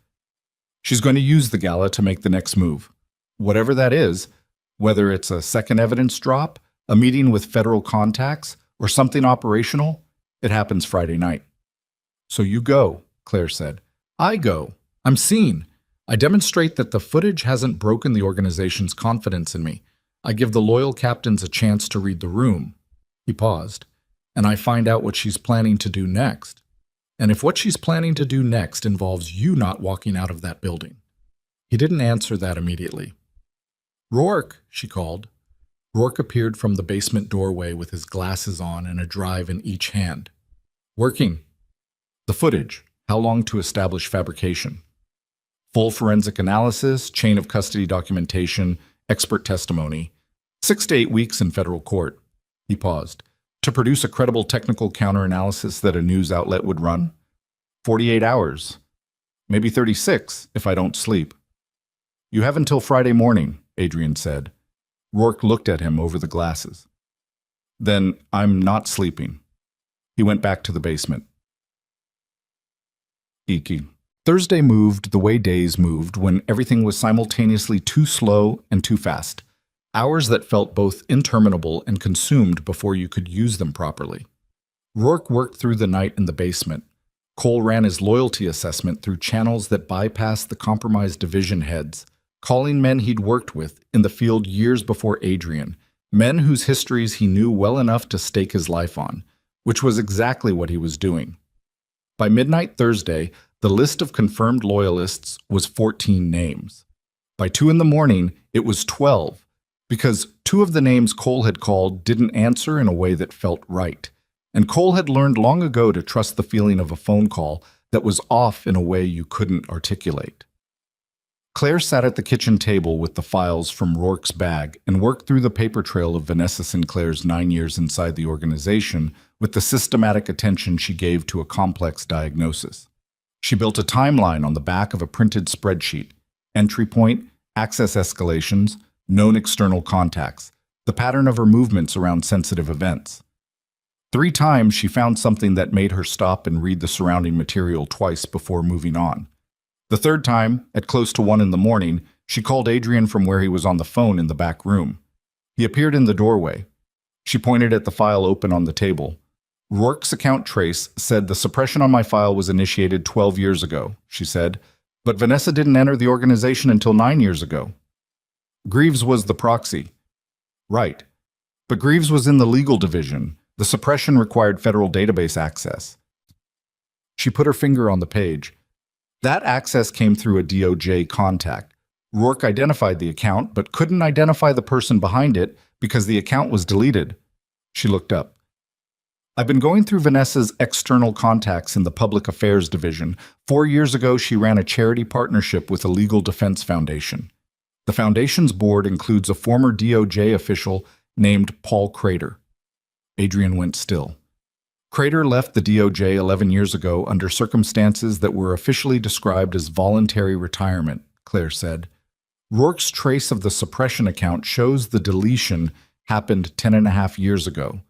"She's going to use the gala to make the next move. Whatever that is, whether it's a second evidence drop, a meeting with federal contacts, or something operational, it happens Friday night." "So you go," Claire said. "I go. I'm seen. I demonstrate that the footage hasn't broken the organization's confidence in me. I give the loyal captains a chance to read the room." He paused. "And I find out what she's planning to do next. And if what she's planning to do next involves you not walking out of that building." He didn't answer that immediately. "Rourke," she called. Rourke appeared from the basement doorway with his glasses on and a drive in each hand. "Working." "The footage. How long to establish fabrication?" "Full forensic analysis, chain of custody documentation, expert testimony. 6 to 8 weeks in federal court." He paused. "To produce a credible technical counter-analysis that a news outlet would run?" 48 hours. Maybe 36, if I don't sleep." "You have until Friday morning," Adrian said. Rourke looked at him over the glasses. "Then I'm not sleeping." He went back to the basement. Iki. Thursday moved the way days moved when everything was simultaneously too slow and too fast. Hours that felt both interminable and consumed before you could use them properly. Rourke worked through the night in the basement. Cole ran his loyalty assessment through channels that bypassed the compromised division heads, calling men he'd worked with in the field years before Adrian, men whose histories he knew well enough to stake his life on, which was exactly what he was doing. By midnight Thursday, the list of confirmed loyalists was 14 names. By 2 in the morning, it was 12, because 2 of the names Cole had called didn't answer in a way that felt right. And Cole had learned long ago to trust the feeling of a phone call that was off in a way you couldn't articulate. Claire sat at the kitchen table with the files from Rourke's bag and worked through the paper trail of Vanessa Sinclair's 9 years inside the organization with the systematic attention she gave to a complex diagnosis. She built a timeline on the back of a printed spreadsheet: entry point, access escalations, known external contacts, the pattern of her movements around sensitive events. 3 times she found something that made her stop and read the surrounding material twice before moving on. The 3rd time, at close to 1 in the morning, she called Adrian from where he was on the phone in the back room. He appeared in the doorway. She pointed at the file open on the table. "Rourke's account trace said the suppression on my file was initiated 12 years ago," she said, "but Vanessa didn't enter the organization until 9 years ago." "Greaves was the proxy." "Right. But Greaves was in the legal division. The suppression required federal database access." She put her finger on the page. "That access came through a DOJ contact. Rourke identified the account, but couldn't identify the person behind it because the account was deleted." She looked up. "I've been going through Vanessa's external contacts in the Public Affairs Division. 4 years ago, she ran a charity partnership with a legal defense foundation. The foundation's board includes a former DOJ official named Paul Crater." Adrian went still. "Crater left the DOJ 11 years ago under circumstances that were officially described as voluntary retirement," Claire said. "Rourke's trace of the suppression account shows the deletion happened 10.5 years ago.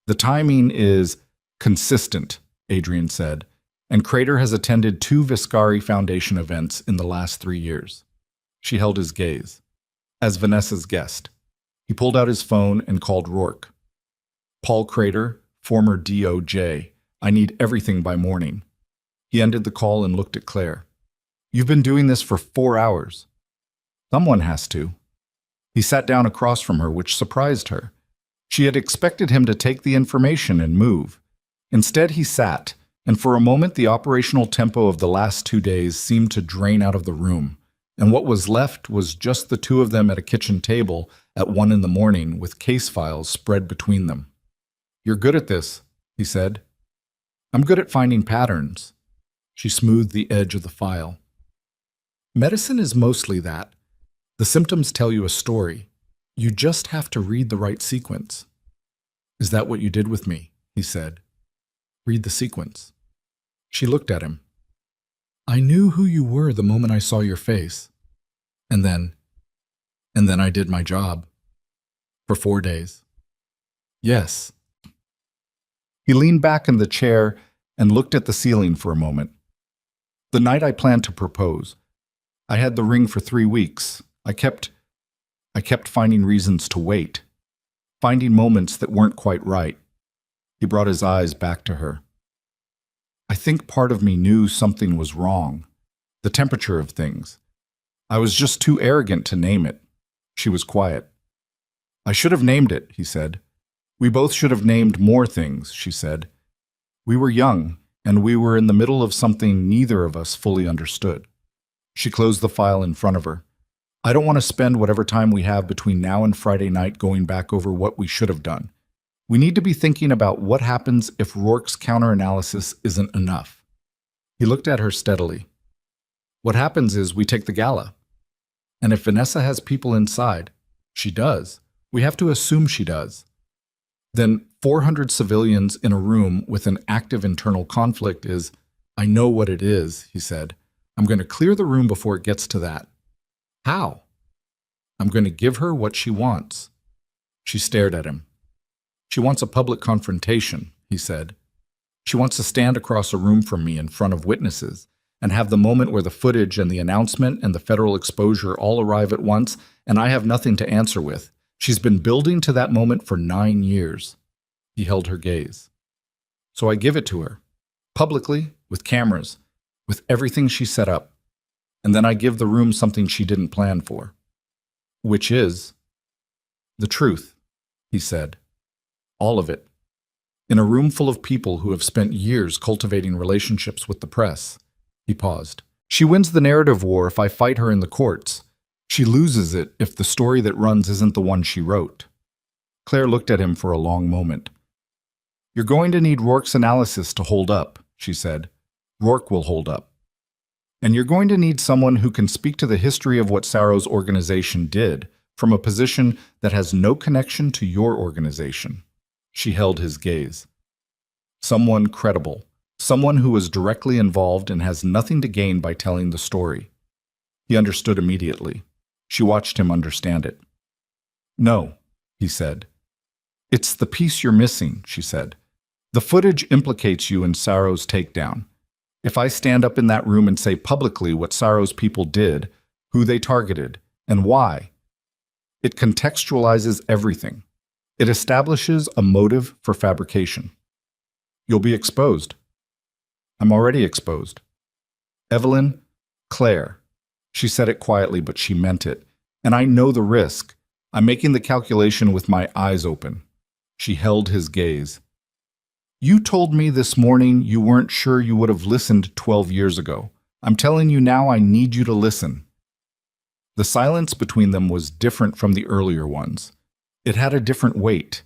The timing is consistent," Adrian said, "and Crater has attended 2 Viscari Foundation events in the last 3 years." She held his gaze. "As Vanessa's guest." He pulled out his phone and called Rourke. "Paul Crater, former DOJ. I need everything by morning." He ended the call and looked at Claire. "You've been doing this for 4 hours." "Someone has to." He sat down across from her, which surprised her. She had expected him to take the information and move. Instead, he sat, and for a moment the operational tempo of the last 2 days seemed to drain out of the room, and what was left was just the 2 of them at a kitchen table at 1 in the morning with case files spread between them. "You're good at this," he said. "I'm good at finding patterns." She smoothed the edge of the file. "Medicine is mostly that. The symptoms tell you a story. You just have to read the right sequence." "Is that what you did with me?" he said. "Read the sequence." She looked at him. "I knew who you were the moment I saw your face. And then I did my job. For 4 days." "Yes." He leaned back in the chair and looked at the ceiling for a moment. "The night I planned to propose, I had the ring for 3 weeks. I kept finding reasons to wait, finding moments that weren't quite right." He brought his eyes back to her. "I think part of me knew something was wrong, the temperature of things. I was just too arrogant to name it." She was quiet. "I should have named it," he said. "We both should have named more things," she said. "We were young, and we were in the middle of something neither of us fully understood." She closed the file in front of her. I don't want to spend whatever time we have between now and Friday night going back over what we should have done. We need to be thinking about what happens if Rourke's counter-analysis isn't enough. He looked at her steadily. What happens is we take the gala. And if Vanessa has people inside, she does. We have to assume she does. Then 400 civilians in a room with an active internal conflict is, I know what it is, he said. I'm going to clear the room before it gets to that. How? I'm going to give her what she wants. She stared at him. She wants a public confrontation, he said. She wants to stand across a room from me in front of witnesses and have the moment where the footage and the announcement and the federal exposure all arrive at once, and I have nothing to answer with. She's been building to that moment for 9 years. He held her gaze. So I give it to her, publicly, with cameras, with everything she set up. And then I give the room something she didn't plan for. Which is the truth, he said. All of it. In a room full of people who have spent years cultivating relationships with the press. He paused. She wins the narrative war if I fight her in the courts. She loses it if the story that runs isn't the one she wrote. Claire looked at him for a long moment. You're going to need Rourke's analysis to hold up, she said. Rourke will hold up. And you're going to need someone who can speak to the history of what Saro's organization did from a position that has no connection to your organization. She held his gaze. Someone credible. Someone who was directly involved and has nothing to gain by telling the story. He understood immediately. She watched him understand it. No, he said. It's the piece you're missing, she said. The footage implicates you in Saro's takedown. If I stand up in that room and say publicly what Saro's people did, who they targeted, and why, it contextualizes everything. It establishes a motive for fabrication. You'll be exposed. I'm already exposed. Evelyn, Claire. She said it quietly, but she meant it. And I know the risk. I'm making the calculation with my eyes open. She held his gaze. You told me this morning you weren't sure you would have listened 12 years ago. I'm telling you now I need you to listen. The silence between them was different from the earlier ones. It had a different weight.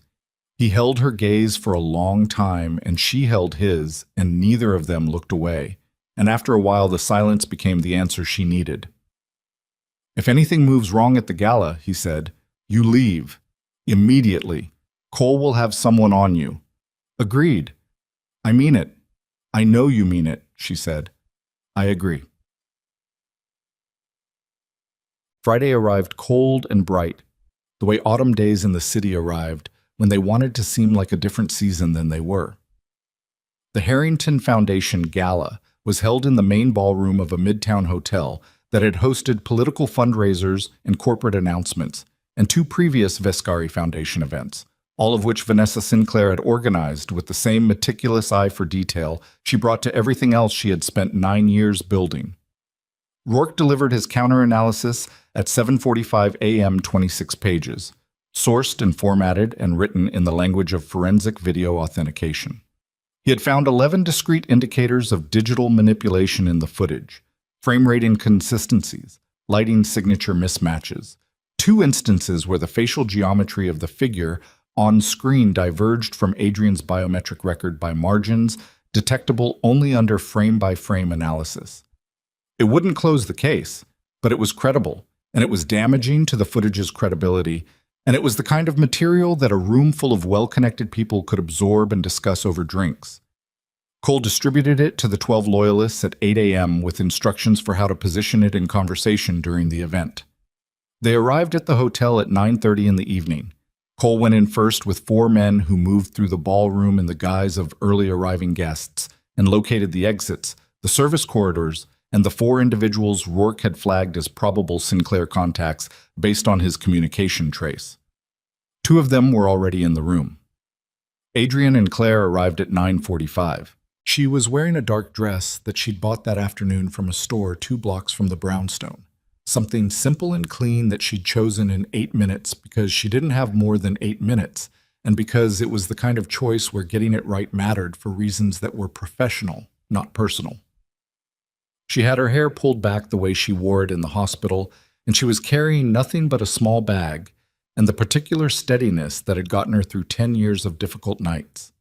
He held her gaze for a long time, and she held his, and neither of them looked away. And after a while, the silence became the answer she needed. If anything moves wrong at the gala, he said, you leave. Immediately. Cole will have someone on you. Agreed. I mean it. I know you mean it, she said. I agree. Friday arrived cold and bright, the way autumn days in the city arrived when they wanted to seem like a different season than they were. The Harrington Foundation Gala was held in the main ballroom of a midtown hotel that had hosted political fundraisers and corporate announcements, and 2 previous Vescari Foundation events, all of which Vanessa Sinclair had organized with the same meticulous eye for detail she brought to everything else she had spent 9 years building. Rourke delivered his counter-analysis at 7:45 a.m., 26 pages, sourced and formatted and written in the language of forensic video authentication. He had found 11 discrete indicators of digital manipulation in the footage, frame rate inconsistencies, lighting signature mismatches, 2 instances where the facial geometry of the figure on screen diverged from Adrian's biometric record by margins detectable only under frame-by-frame analysis. It wouldn't close the case, but it was credible, and it was damaging to the footage's credibility, and it was the kind of material that a room full of well-connected people could absorb and discuss over drinks. Cole distributed it to the 12 loyalists at 8 a.m. with instructions for how to position it in conversation during the event. They arrived at the hotel at 9:30 in the evening. Cole went in first with 4 men who moved through the ballroom in the guise of early arriving guests and located the exits, the service corridors, and the 4 individuals Rourke had flagged as probable Sinclair contacts based on his communication trace. 2 of them were already in the room. Adrian and Claire arrived at 9:45. She was wearing a dark dress that she'd bought that afternoon from a store 2 blocks from the brownstone. Something simple and clean that she'd chosen in 8 minutes because she didn't have more than 8 minutes, and because it was the kind of choice where getting it right mattered for reasons that were professional, not personal. She had her hair pulled back the way she wore it in the hospital, and she was carrying nothing but a small bag and the particular steadiness that had gotten her through 10 years of difficult nights.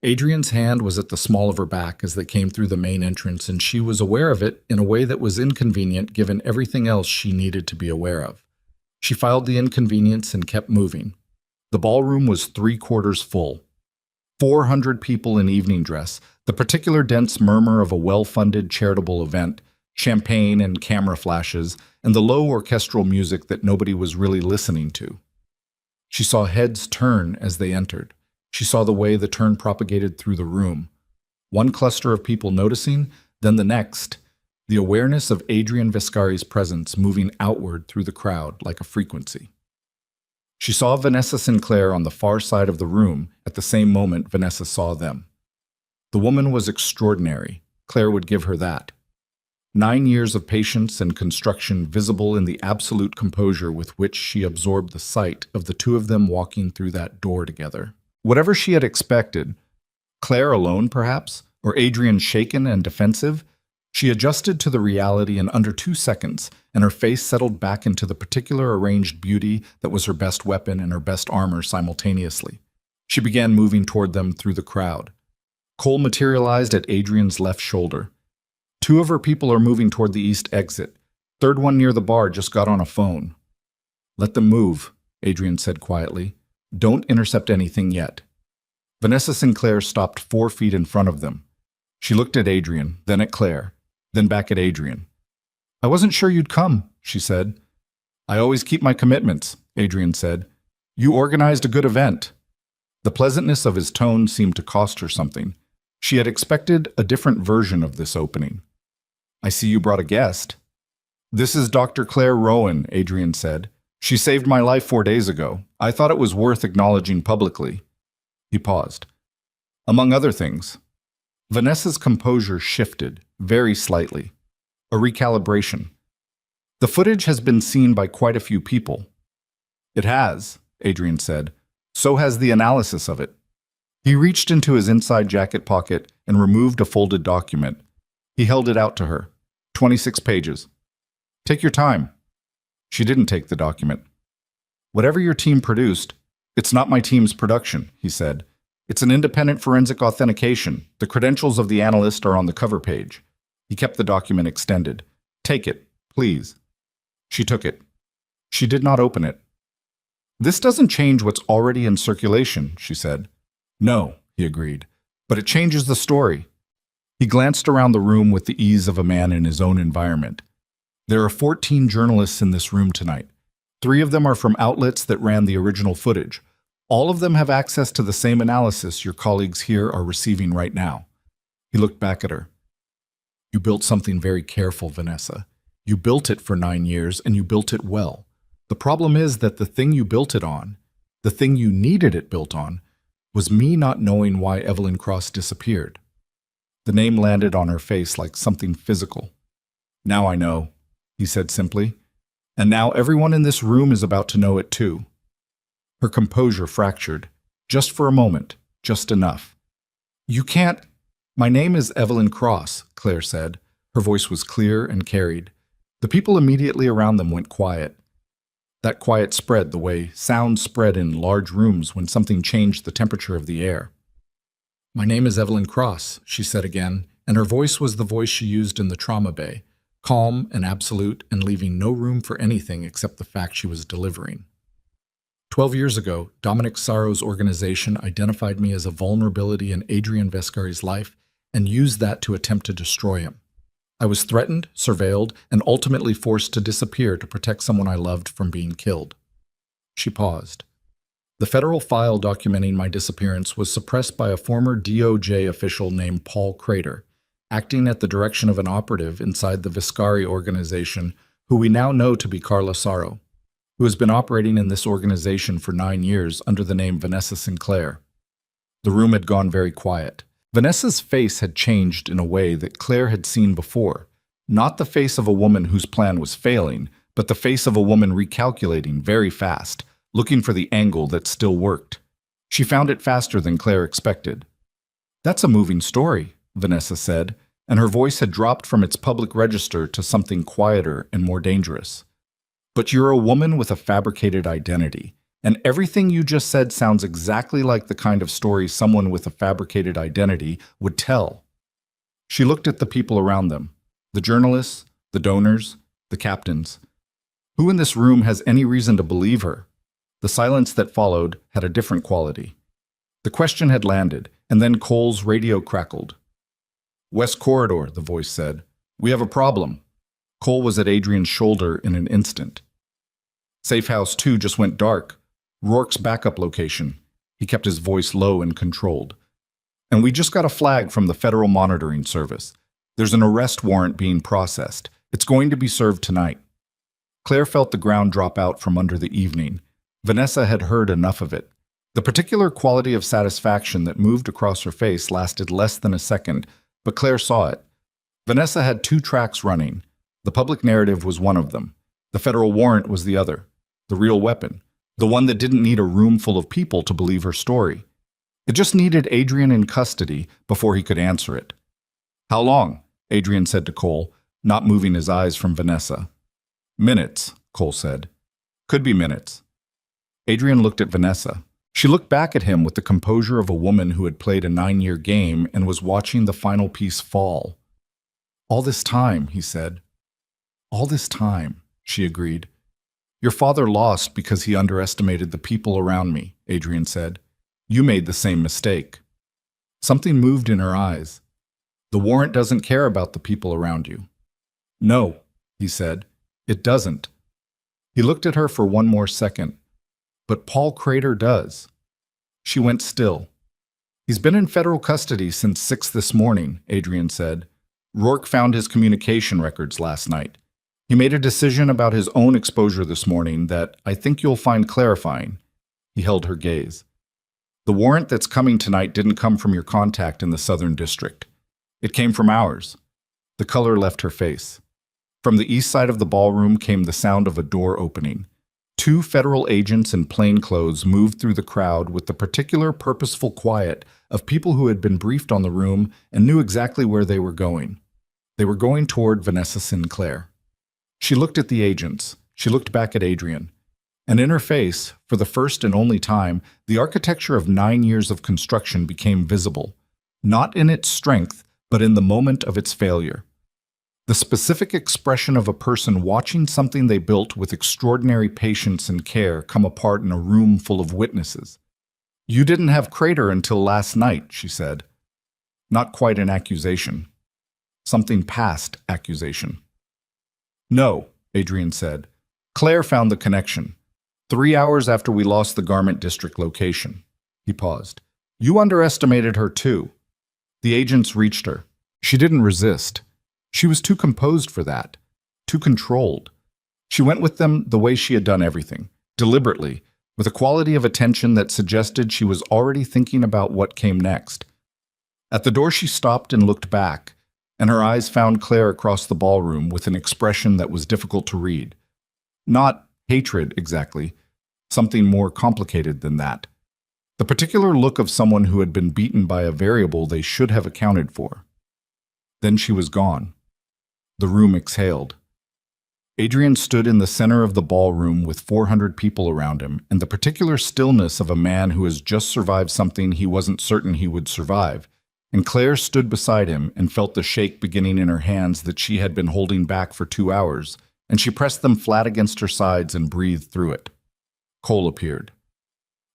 Adrian's hand was at the small of her back as they came through the main entrance, and she was aware of it in a way that was inconvenient given everything else she needed to be aware of. She filed the inconvenience and kept moving. The ballroom was 3/4 full. 400 people in evening dress, the particular dense murmur of a well-funded charitable event, champagne and camera flashes, and the low orchestral music that nobody was really listening to. She saw heads turn as they entered. She saw the way the turn propagated through the room. One cluster of people noticing, then the next, the awareness of Adrian Viscari's presence moving outward through the crowd like a frequency. She saw Vanessa Sinclair on the far side of the room at the same moment Vanessa saw them. The woman was extraordinary. Claire would give her that. 9 years of patience and construction visible in the absolute composure with which she absorbed the sight of the two of them walking through that door together. Whatever she had expected, Claire alone perhaps, or Adrian shaken and defensive, she adjusted to the reality in under 2 seconds, and her face settled back into the particular arranged beauty that was her best weapon and her best armor simultaneously. She began moving toward them through the crowd. Cole materialized at Adrian's left shoulder. 2 of her people are moving toward the east exit. Third one near the bar just got on a phone. "Let them move," Adrian said quietly. "Don't intercept anything yet." Vanessa Sinclair stopped 4 feet in front of them. She looked at Adrian, then at Claire, then back at Adrian. "I wasn't sure you'd come," she said. "I always keep my commitments," Adrian said. "You organized a good event." The pleasantness of his tone seemed to cost her something. She had expected a different version of this opening. "I see you brought a guest." "This is Dr. Claire Rowan," Adrian said. "She saved my life 4 days ago. I thought it was worth acknowledging publicly." He paused. "Among other things." Vanessa's composure shifted, very slightly. A recalibration. "The footage has been seen by quite a few people." "It has," Adrian said. "So has the analysis of it." He reached into his inside jacket pocket and removed a folded document. He held it out to her. 26 pages. "Take your time." She didn't take the document. "Whatever your team produced, it's not my team's production," he said. "It's an independent forensic authentication. The credentials of the analyst are on the cover page." He kept the document extended. "Take it, please." She took it. She did not open it. "This doesn't change what's already in circulation," she said. "No," he agreed, "but it changes the story." He glanced around the room with the ease of a man in his own environment. "There are 14 journalists in this room tonight. 3 of them are from outlets that ran the original footage. All of them have access to the same analysis your colleagues here are receiving right now." He looked back at her. "You built something very careful, Vanessa. You built it for 9 years, and you built it well. The problem is that the thing you built it on, the thing you needed it built on, was me not knowing why Evelyn Cross disappeared." The name landed on her face like something physical. "Now I know," he said simply. "And now everyone in this room is about to know it too." Her composure fractured. Just for a moment. Just enough. "You can't—" "My name is Evelyn Cross," Claire said. Her voice was clear and carried. The people immediately around them went quiet. That quiet spread the way sound spread in large rooms when something changed the temperature of the air. "My name is Evelyn Cross," she said again, and her voice was the voice she used in the trauma bay, calm and absolute and leaving no room for anything except the fact she was delivering. 12 years ago, Dominic Sarro's organization identified me as a vulnerability in Adrian Vescari's life and used that to attempt to destroy him. I was threatened, surveilled, and ultimately forced to disappear to protect someone I loved from being killed. She paused. The federal file documenting my disappearance was suppressed by a former DOJ official named Paul Crater, acting at the direction of an operative inside the Viscari organization who we now know to be Carla Sarro, who has been operating in this organization for 9 years under the name Vanessa Sinclair. The room had gone very quiet. Vanessa's face had changed in a way that Claire had seen before, not the face of a woman whose plan was failing, but the face of a woman recalculating very fast, looking for the angle that still worked. She found it faster than Claire expected. "That's a moving story," Vanessa said, and her voice had dropped from its public register to something quieter and more dangerous. "But you're a woman with a fabricated identity, and everything you just said sounds exactly like the kind of story someone with a fabricated identity would tell." She looked at the people around them, the journalists, the donors, the captains. Who in this room has any reason to believe her? The silence that followed had a different quality. The question had landed, and then Cole's radio crackled. "West Corridor," the voice said. "We have a problem." Cole was at Adrian's shoulder in an instant. "Safe House 2 just went dark. Rourke's backup location." He kept his voice low and controlled. "And we just got a flag from the Federal Monitoring Service. There's an arrest warrant being processed. It's going to be served tonight." Claire felt the ground drop out from under the evening. Vanessa had heard enough of it. The particular quality of satisfaction that moved across her face lasted less than a second, but Claire saw it. Vanessa had 2 tracks running. The public narrative was one of them. The federal warrant was the other. The real weapon. The one that didn't need a room full of people to believe her story. It just needed Adrian in custody before he could answer it. "How long?" Adrian said to Cole, not moving his eyes from Vanessa. "Minutes," Cole said. "Could be minutes." Adrian looked at Vanessa. She looked back at him with the composure of a woman who had played a 9-year game and was watching the final piece fall. "All this time," he said. "All this time," she agreed. "Your father lost because he underestimated the people around me," Adrian said. "You made the same mistake." Something moved in her eyes. "The warrant doesn't care about the people around you." "No," he said. "It doesn't." He looked at her for one more second. "But Paul Crater does." She went still. "He's been in federal custody since 6 this morning," Adrian said. "Rourke found his communication records last night. He made a decision about his own exposure this morning that I think you'll find clarifying." He held her gaze. "The warrant that's coming tonight didn't come from your contact in the Southern District. It came from ours." The color left her face. From the east side of the ballroom came the sound of a door opening. 2 federal agents in plainclothes moved through the crowd with the particular purposeful quiet of people who had been briefed on the room and knew exactly where they were going. They were going toward Vanessa Sinclair. She looked at the agents. She looked back at Adrian. And in her face, for the first and only time, the architecture of 9 years of construction became visible, not in its strength, but in the moment of its failure. The specific expression of a person watching something they built with extraordinary patience and care come apart in a room full of witnesses. "You didn't have Crater until last night," she said. Not quite an accusation. Something past accusation. "No," Adrian said. "Claire found the connection. 3 hours after we lost the Garment District location." He paused. "You underestimated her too." The agents reached her. She didn't resist. She was too composed for that, too controlled. She went with them the way she had done everything, deliberately, with a quality of attention that suggested she was already thinking about what came next. At the door she stopped and looked back, and her eyes found Claire across the ballroom with an expression that was difficult to read. Not hatred, exactly. Something more complicated than that. The particular look of someone who had been beaten by a variable they should have accounted for. Then she was gone. The room exhaled. Adrian stood in the center of the ballroom with 400 people around him, and the particular stillness of a man who has just survived something he wasn't certain he would survive. And Claire stood beside him and felt the shake beginning in her hands that she had been holding back for 2 hours, and she pressed them flat against her sides and breathed through it. Cole appeared.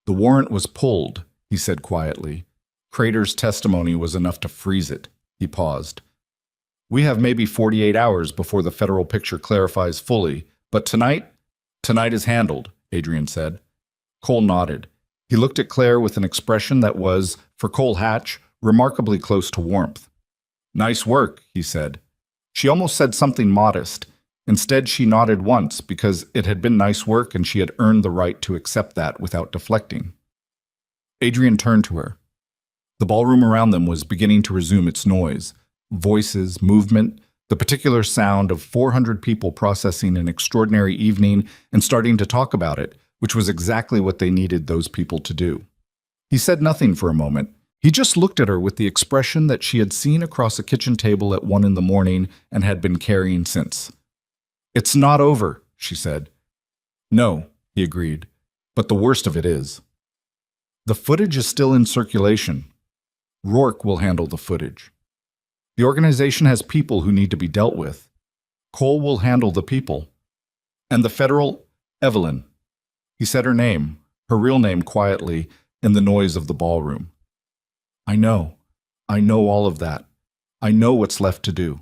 "The warrant was pulled," he said quietly. "Crater's testimony was enough to freeze it." He paused. "We have maybe 48 hours before the federal picture clarifies fully, but tonight is handled," Adrian said. Cole nodded. He looked at Claire with an expression that was, for Cole Hatch, remarkably close to warmth. "Nice work," he said. She almost said something modest. Instead, she nodded once because it had been nice work and she had earned the right to accept that without deflecting. Adrian turned to her. The ballroom around them was beginning to resume its noise. Voices, movement, the particular sound of 400 people processing an extraordinary evening and starting to talk about it, which was exactly what they needed those people to do. He said nothing for a moment. He just looked at her with the expression that she had seen across a kitchen table at 1 in the morning and had been carrying since. "It's not over," she said. "No," he agreed, "but the worst of it is. The footage is still in circulation. Rourke will handle the footage. The organization has people who need to be dealt with. Cole will handle the people. And the federal Evelyn." He said her name, her real name quietly, in the noise of the ballroom. I know all of that. I know what's left to do."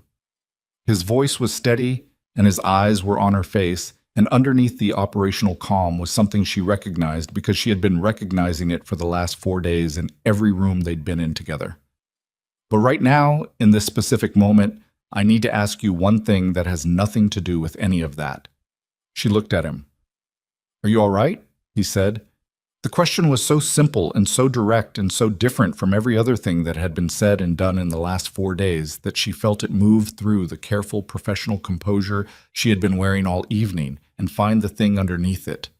His voice was steady, and his eyes were on her face, and underneath the operational calm was something she recognized because she had been recognizing it for the last 4 days in every room they'd been in together. "But right now, in this specific moment, I need to ask you one thing that has nothing to do with any of that." She looked at him. "Are you all right?" he said. The question was so simple and so direct and so different from every other thing that had been said and done in the last 4 days that she felt it move through the careful professional composure she had been wearing all evening and find the thing underneath it.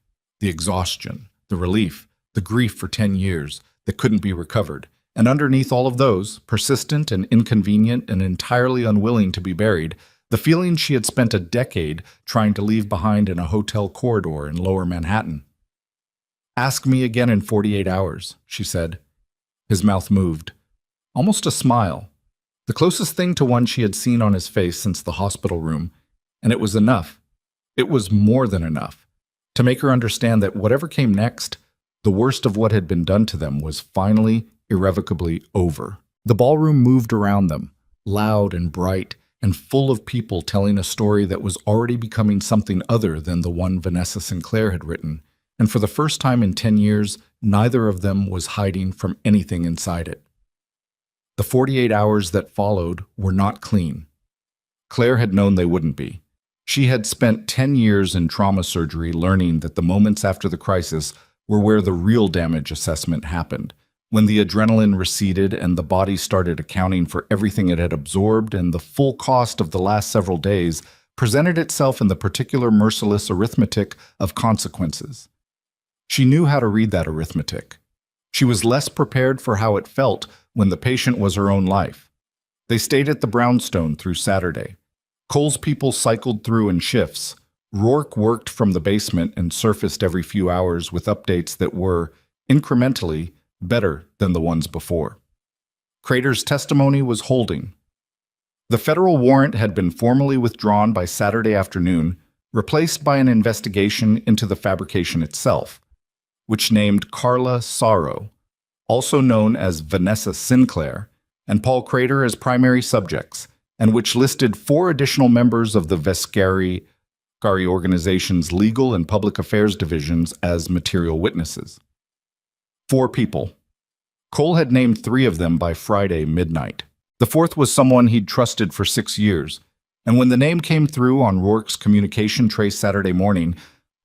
The exhaustion, the relief, the grief for 10 years that couldn't be recovered. And underneath all of those, persistent and inconvenient and entirely unwilling to be buried, the feeling she had spent a decade trying to leave behind in a hotel corridor in Lower Manhattan. "Ask me again in 48 hours, she said. His mouth moved. Almost a smile. The closest thing to one she had seen on his face since the hospital room. And it was enough. It was more than enough. To make her understand that whatever came next, the worst of what had been done to them was finally, irrevocably over. The ballroom moved around them, loud and bright, and full of people telling a story that was already becoming something other than the one Vanessa Sinclair had written. And for the first time in 10 years, neither of them was hiding from anything inside it. The 48 hours that followed were not clean. Claire had known they wouldn't be. She had spent 10 years in trauma surgery learning that the moments after the crisis were where the real damage assessment happened, when the adrenaline receded and the body started accounting for everything it had absorbed, and the full cost of the last several days presented itself in the particular merciless arithmetic of consequences. She knew how to read that arithmetic. She was less prepared for how it felt when the patient was her own life. They stayed at the brownstone through Saturday. Cole's people cycled through in shifts. Rourke worked from the basement and surfaced every few hours with updates that were, incrementally, better than the ones before. Crater's testimony was holding. The federal warrant had been formally withdrawn by Saturday afternoon, replaced by an investigation into the fabrication itself, which named Carla Sorrow, also known as Vanessa Sinclair, and Paul Crater as primary subjects, and which listed 4 additional members of the Vescari organization's legal and public affairs divisions as material witnesses. 4 people. Cole had named 3 of them by Friday midnight. The 4th was someone he'd trusted for 6 years, and when the name came through on Rourke's communication trace Saturday morning,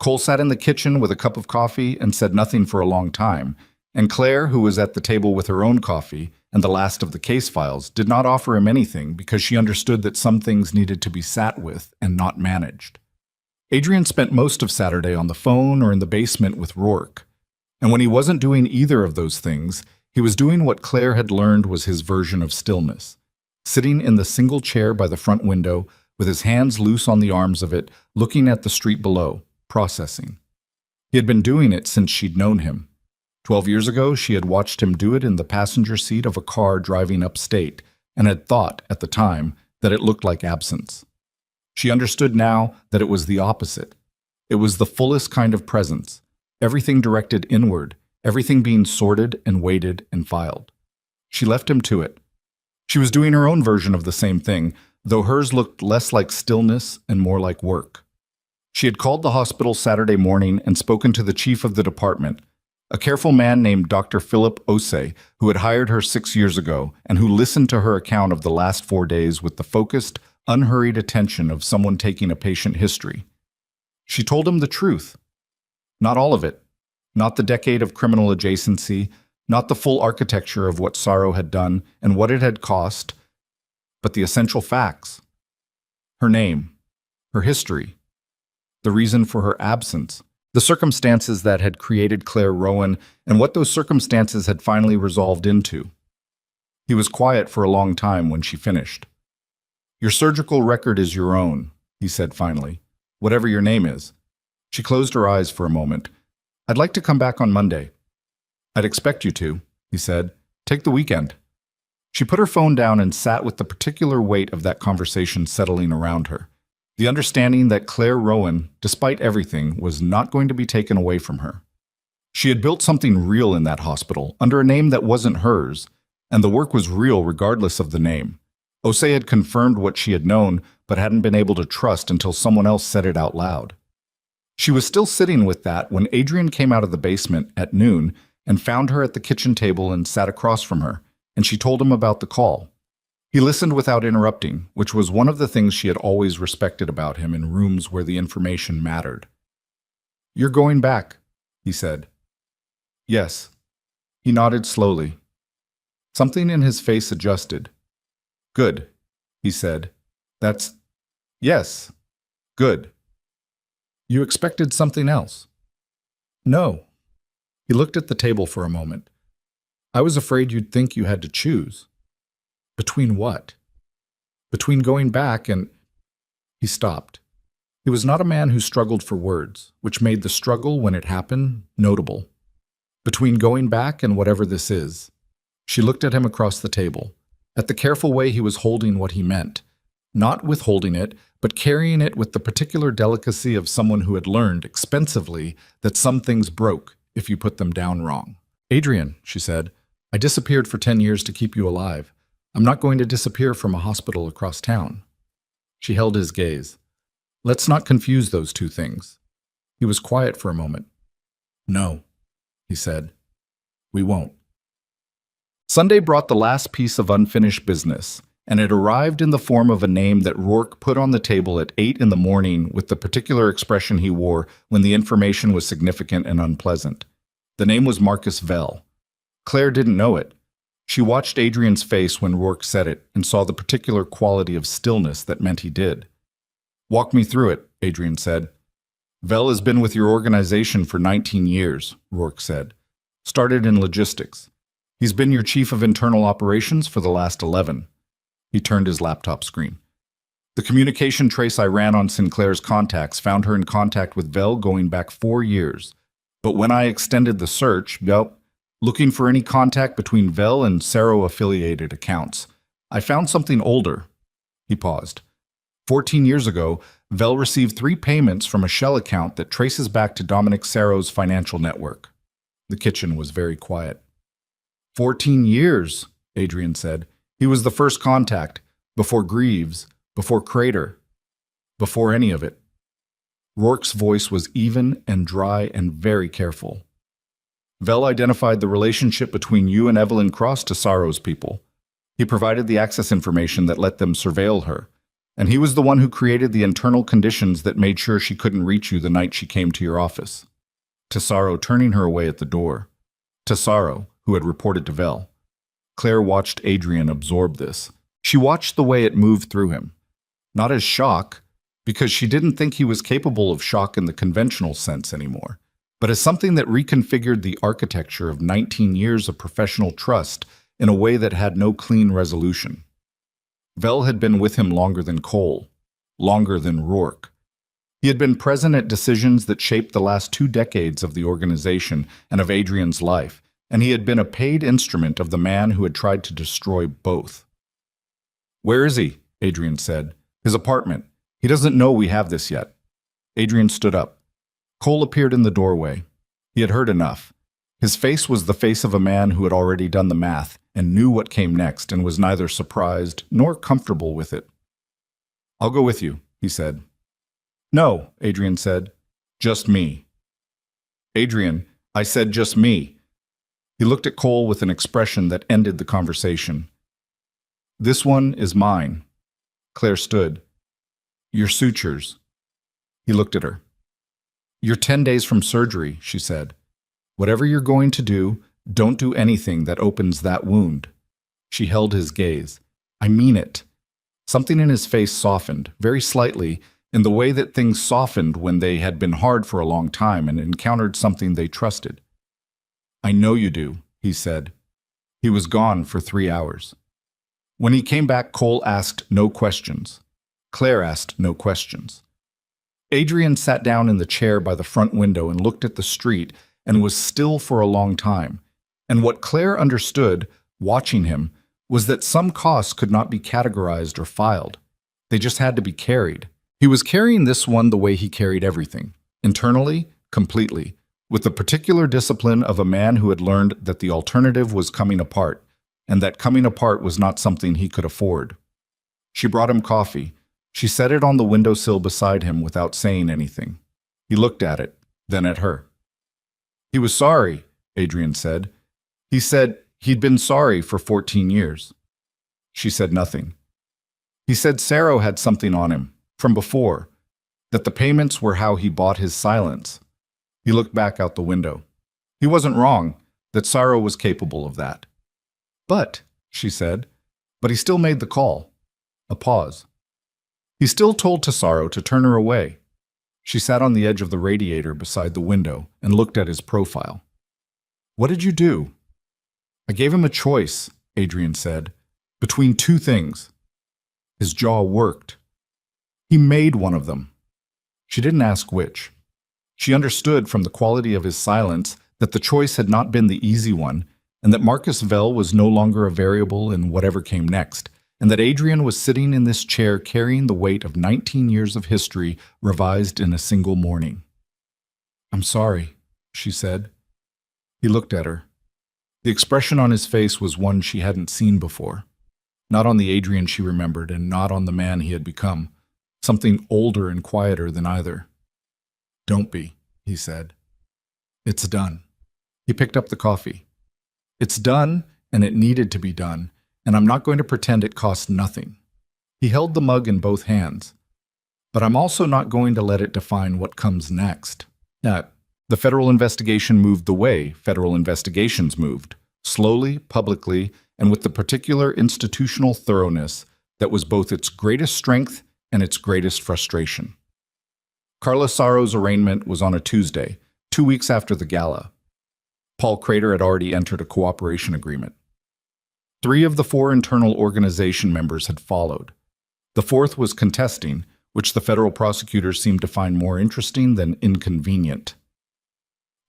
Cole sat in the kitchen with a cup of coffee and said nothing for a long time, and Claire, who was at the table with her own coffee and the last of the case files, did not offer him anything because she understood that some things needed to be sat with and not managed. Adrian spent most of Saturday on the phone or in the basement with Rourke, and when he wasn't doing either of those things, he was doing what Claire had learned was his version of stillness, sitting in the single chair by the front window with his hands loose on the arms of it, looking at the street below, processing. He had been doing it since she'd known him. 12 years ago, she had watched him do it in the passenger seat of a car driving upstate and had thought, at the time, that it looked like absence. She understood now that it was the opposite. It was the fullest kind of presence, everything directed inward, everything being sorted and weighted and filed. She left him to it. She was doing her own version of the same thing, though hers looked less like stillness and more like work. She had called the hospital Saturday morning and spoken to the chief of the department, a careful man named Dr. Philip Osei, who had hired her 6 years ago and who listened to her account of the last 4 days with the focused, unhurried attention of someone taking a patient history. She told him the truth. Not all of it. Not the decade of criminal adjacency, not the full architecture of what Sorrow had done and what it had cost, but the essential facts. Her name, her history, the reason for her absence, the circumstances that had created Claire Rowan, and what those circumstances had finally resolved into. He was quiet for a long time when she finished. "Your surgical record is your own," he said finally. "Whatever your name is." She closed her eyes for a moment. "I'd like to come back on Monday." "I'd expect you to," he said. "Take the weekend." She put her phone down and sat with the particular weight of that conversation settling around her. The understanding that Claire Rowan, despite everything, was not going to be taken away from her. She had built something real in that hospital, under a name that wasn't hers, and the work was real regardless of the name. Osei had confirmed what she had known, but hadn't been able to trust until someone else said it out loud. She was still sitting with that when Adrian came out of the basement at noon and found her at the kitchen table and sat across from her, and she told him about the call. He listened without interrupting, which was one of the things she had always respected about him in rooms where the information mattered. "You're going back," he said. "Yes." He nodded slowly. Something in his face adjusted. "Good," he said. "That's... yes. Good." "You expected something else?" "No." He looked at the table for a moment. "I was afraid you'd think you had to choose." "Between what?" "Between going back and—" He stopped. He was not a man who struggled for words, which made the struggle, when it happened, notable. "Between going back and whatever this is." She looked at him across the table, at the careful way he was holding what he meant, not withholding it, but carrying it with the particular delicacy of someone who had learned, expensively, that some things broke if you put them down wrong. "Adrian," she said, "I disappeared for 10 years to keep you alive. I'm not going to disappear from a hospital across town." She held his gaze. "Let's not confuse those two things." He was quiet for a moment. "No," he said. "We won't." Sunday brought the last piece of unfinished business, and it arrived in the form of a name that Rourke put on the table at 8 in the morning with the particular expression he wore when the information was significant and unpleasant. The name was Marcus Vell. Claire didn't know it. She watched Adrian's face when Rourke said it and saw the particular quality of stillness that meant he did. "Walk me through it," Adrian said. "Vell has been with your organization for 19 years, Rourke said. "Started in logistics. He's been your chief of internal operations for the last 11. He turned his laptop screen. "The communication trace I ran on Sinclair's contacts found her in contact with Vell going back 4 years. But when I extended the search, looking for any contact between Vell and Saro-affiliated accounts, I found something older." He paused. 14 years ago, Vell received 3 payments from a shell account that traces back to Dominic Saro's financial network. The kitchen was very quiet. 14 years, Adrian said. He was the first contact, before Greaves, before Crater, before any of it. Rourke's voice was even and dry and very careful. "Vell identified the relationship between you and Evelyn Cross to Saro's people. He provided the access information that let them surveil her, and he was the one who created the internal conditions that made sure she couldn't reach you the night she came to your office. To Saro turning her away at the door. To Saro, who had reported to Vell." Claire watched Adrian absorb this. She watched the way it moved through him. Not as shock, because she didn't think he was capable of shock in the conventional sense anymore, but as something that reconfigured the architecture of 19 years of professional trust in a way that had no clean resolution. Vell had been with him longer than Cole, longer than Rourke. He had been present at decisions that shaped the last 2 decades of the organization and of Adrian's life, and he had been a paid instrument of the man who had tried to destroy both. "Where is he?" Adrian said. "His apartment. He doesn't know we have this yet." Adrian stood up. Cole appeared in the doorway. He had heard enough. His face was the face of a man who had already done the math and knew what came next and was neither surprised nor comfortable with it. "I'll go with you," he said. "No," Adrian said. "Just me." "Adrian, I said just me." He looked at Cole with an expression that ended the conversation. "This one is mine." Claire stood. "Your sutures." He looked at her. "You're 10 days from surgery," she said. "Whatever you're going to do, don't do anything that opens that wound." She held his gaze. "I mean it." Something in his face softened, very slightly, in the way that things softened when they had been hard for a long time and encountered something they trusted. "I know you do," he said. He was gone for 3 hours. When he came back, Cole asked no questions. Claire asked no questions. Adrian sat down in the chair by the front window and looked at the street and was still for a long time. And what Claire understood, watching him, was that some costs could not be categorized or filed. They just had to be carried. He was carrying this one the way he carried everything, internally, completely, with the particular discipline of a man who had learned that the alternative was coming apart, and that coming apart was not something he could afford. She brought him coffee. She set it on the windowsill beside him without saying anything. He looked at it, then at her. He was sorry, Adrian said. He said he'd been sorry for 14 years. She said nothing. He said Sarah had something on him, from before, that the payments were how he bought his silence. He looked back out the window. He wasn't wrong, that Sarah was capable of that. But, she said, but he still made the call. A pause. He still told Tesaro to turn her away. She sat on the edge of the radiator beside the window and looked at his profile. What did you do? I gave him a choice, Adrian said, between two things. His jaw worked. He made one of them. She didn't ask which. She understood from the quality of his silence that the choice had not been the easy one, and that Marcus Vell was no longer a variable in whatever came next, and that Adrian was sitting in this chair carrying the weight of 19 years of history revised in a single morning. I'm sorry, she said. He looked at her. The expression on his face was one she hadn't seen before. Not on the Adrian she remembered, and not on the man he had become. Something older and quieter than either. Don't be, he said. It's done. He picked up the coffee. It's done, and it needed to be done, and I'm not going to pretend it cost nothing. He held the mug in both hands. But I'm also not going to let it define what comes next. The federal investigation moved the way federal investigations moved, slowly, publicly, and with the particular institutional thoroughness that was both its greatest strength and its greatest frustration. Carla Saro's arraignment was on a Tuesday, 2 weeks after the gala. Paul Crater had already entered a cooperation agreement. 3 of the 4 internal organization members had followed. The 4th was contesting, which the federal prosecutors seemed to find more interesting than inconvenient.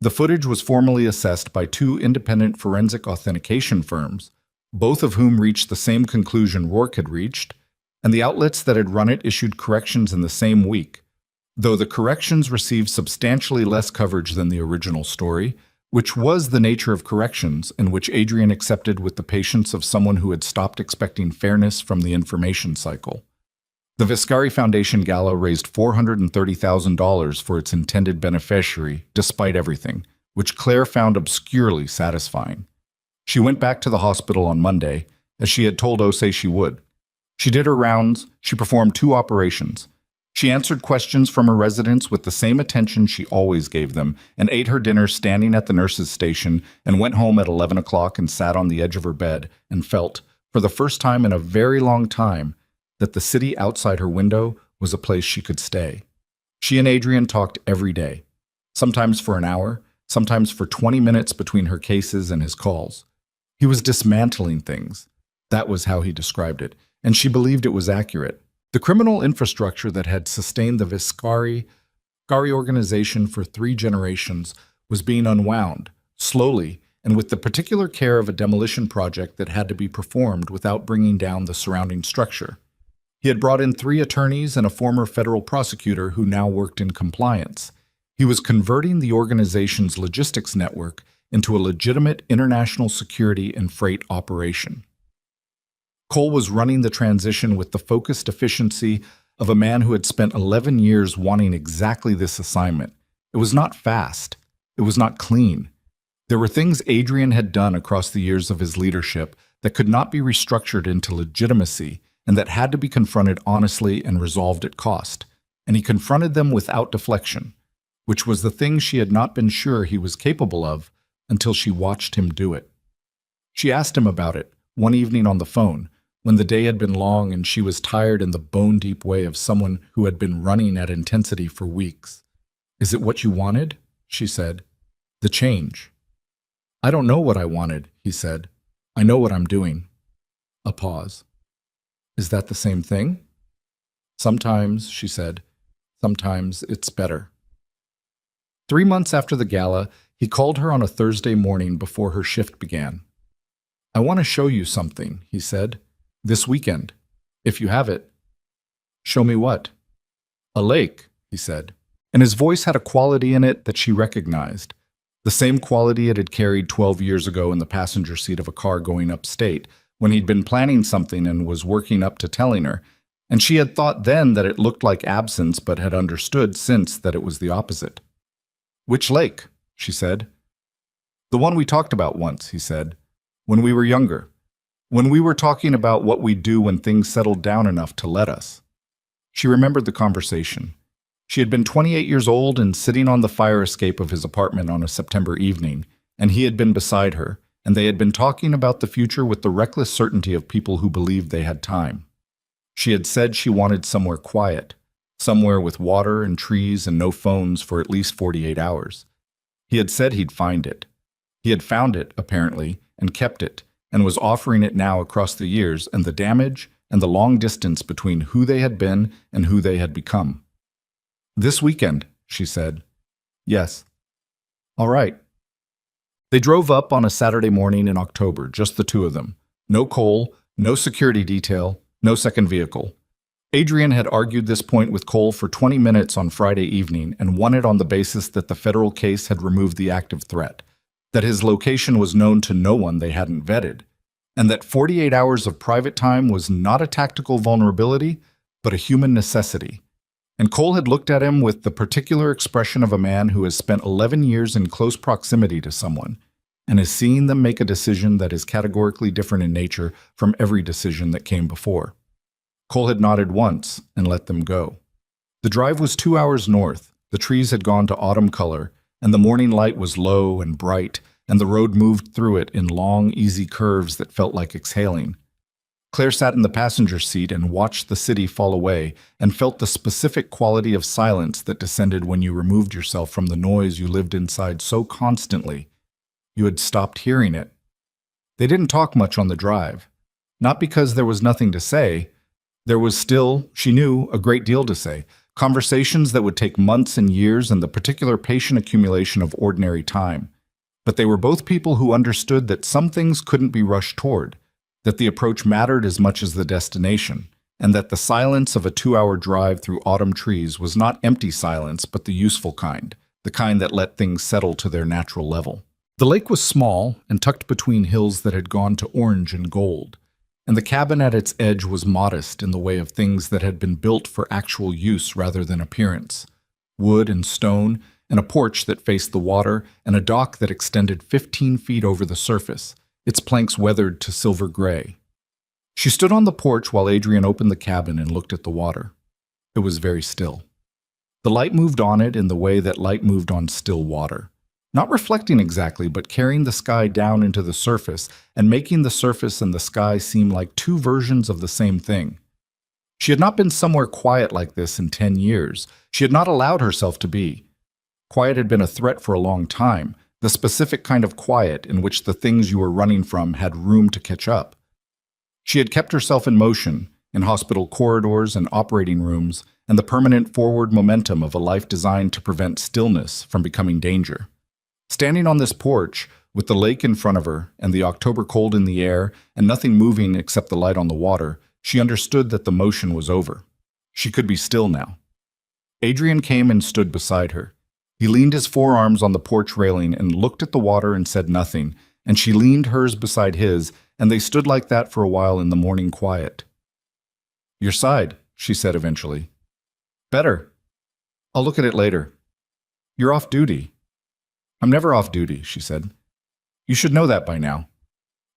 The footage was formally assessed by 2 independent forensic authentication firms, both of whom reached the same conclusion Rourke had reached, and the outlets that had run it issued corrections in the same week, though the corrections received substantially less coverage than the original story, which was the nature of corrections and which Adrian accepted with the patience of someone who had stopped expecting fairness from the information cycle. The Viscari Foundation Gala raised $430,000 for its intended beneficiary, despite everything, which Claire found obscurely satisfying. She went back to the hospital on Monday, as she had told Osei she would. She did her rounds, she performed 2 operations. She answered questions from her residents with the same attention she always gave them, and ate her dinner standing at the nurse's station, and went home at 11 o'clock and sat on the edge of her bed and felt, for the first time in a very long time, that the city outside her window was a place she could stay. She and Adrian talked every day, sometimes for an hour, sometimes for 20 minutes between her cases and his calls. He was dismantling things. That was how he described it, and she believed it was accurate. The criminal infrastructure that had sustained the Viscari organization for 3 generations was being unwound, slowly, and with the particular care of a demolition project that had to be performed without bringing down the surrounding structure. He had brought in 3 attorneys and a former federal prosecutor who now worked in compliance. He was converting the organization's logistics network into a legitimate international security and freight operation. Cole was running the transition with the focused efficiency of a man who had spent 11 years wanting exactly this assignment. It was not fast. It was not clean. There were things Adrian had done across the years of his leadership that could not be restructured into legitimacy and that had to be confronted honestly and resolved at cost. And he confronted them without deflection, which was the thing she had not been sure he was capable of until she watched him do it. She asked him about it one evening on the phone, when the day had been long and she was tired in the bone-deep way of someone who had been running at intensity for weeks. Is it what you wanted? She said. The change. I don't know what I wanted, he said. I know what I'm doing. A pause. Is that the same thing? Sometimes, she said. Sometimes it's better. 3 months after the gala, he called her on a Thursday morning before her shift began. I want to show you something, he said. This weekend. If you have it. Show me what? A lake, he said. And his voice had a quality in it that she recognized. The same quality it had carried 12 years ago in the passenger seat of a car going upstate, when he'd been planning something and was working up to telling her, and she had thought then that it looked like absence but had understood since that it was the opposite. Which lake? She said. The one we talked about once, he said, when we were younger, when we were talking about what we'd do when things settled down enough to let us. She remembered the conversation. She had been 28 years old and sitting on the fire escape of his apartment on a September evening, and he had been beside her, and they had been talking about the future with the reckless certainty of people who believed they had time. She had said she wanted somewhere quiet, somewhere with water and trees and no phones for at least 48 hours. He had said he'd find it. He had found it, apparently, and kept it, and was offering it now across the years and the damage and the long distance between who they had been and who they had become. This weekend, she said. Yes. All right. They drove up on a Saturday morning in October, just the two of them. No Cole, no security detail, no second vehicle. Adrian had argued this point with Cole for 20 minutes on Friday evening and won it on the basis that the federal case had removed the active threat, that his location was known to no one they hadn't vetted, and that 48 hours of private time was not a tactical vulnerability, but a human necessity. And Cole had looked at him with the particular expression of a man who has spent 11 years in close proximity to someone, and is seeing them make a decision that is categorically different in nature from every decision that came before. Cole had nodded once and let them go. The drive was 2 hours north, the trees had gone to autumn color, and the morning light was low and bright, and the road moved through it in long, easy curves that felt like exhaling. Claire sat in the passenger seat and watched the city fall away and felt the specific quality of silence that descended when you removed yourself from the noise you lived inside so constantly. You had stopped hearing it. They didn't talk much on the drive. Not because there was nothing to say. There was still, she knew, a great deal to say. Conversations that would take months and years and the particular patient accumulation of ordinary time. But they were both people who understood that some things couldn't be rushed toward, that the approach mattered as much as the destination, and that the silence of a 2-hour drive through autumn trees was not empty silence but the useful kind, the kind that let things settle to their natural level. The lake was small and tucked between hills that had gone to orange and gold, and the cabin at its edge was modest in the way of things that had been built for actual use rather than appearance. Wood and stone, and a porch that faced the water, and a dock that extended 15 feet over the surface, its planks weathered to silver gray. She stood on the porch while Adrian opened the cabin and looked at the water. It was very still. The light moved on it in the way that light moved on still water. Not reflecting exactly, but carrying the sky down into the surface and making the surface and the sky seem like two versions of the same thing. She had not been somewhere quiet like this in 10 years. She had not allowed herself to be. Quiet had been a threat for a long time, the specific kind of quiet in which the things you were running from had room to catch up. She had kept herself in motion, in hospital corridors and operating rooms, and the permanent forward momentum of a life designed to prevent stillness from becoming danger. Standing on this porch, with the lake in front of her and the October cold in the air and nothing moving except the light on the water, she understood that the motion was over. She could be still now. Adrian came and stood beside her. He leaned his forearms on the porch railing and looked at the water and said nothing, and she leaned hers beside his, and they stood like that for a while in the morning quiet. "Your side," she said eventually. "Better. I'll look at it later. You're off duty." "I'm never off duty," she said. "You should know that by now."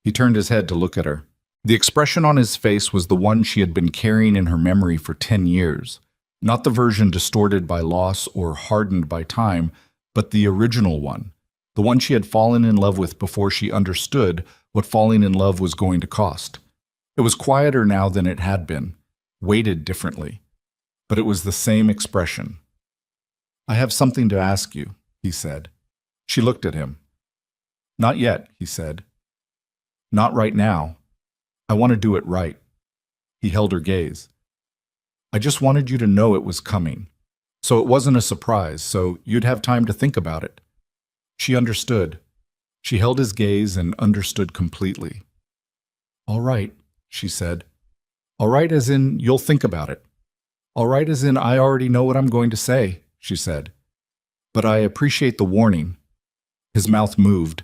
He turned his head to look at her. The expression on his face was the one she had been carrying in her memory for 10 years. Not the version distorted by loss or hardened by time, but the original one, the one she had fallen in love with before she understood what falling in love was going to cost. It was quieter now than it had been, weighted differently, but it was the same expression. "I have something to ask you," he said. She looked at him. "Not yet," he said. Not right now. I want to do it right. He held her gaze. I just wanted you to know it was coming. So it wasn't a surprise, so you'd have time to think about it. She understood. She held his gaze and understood completely. All right, she said. All right as in you'll think about it. All right as in I already know what I'm going to say, she said. But I appreciate the warning. His mouth moved.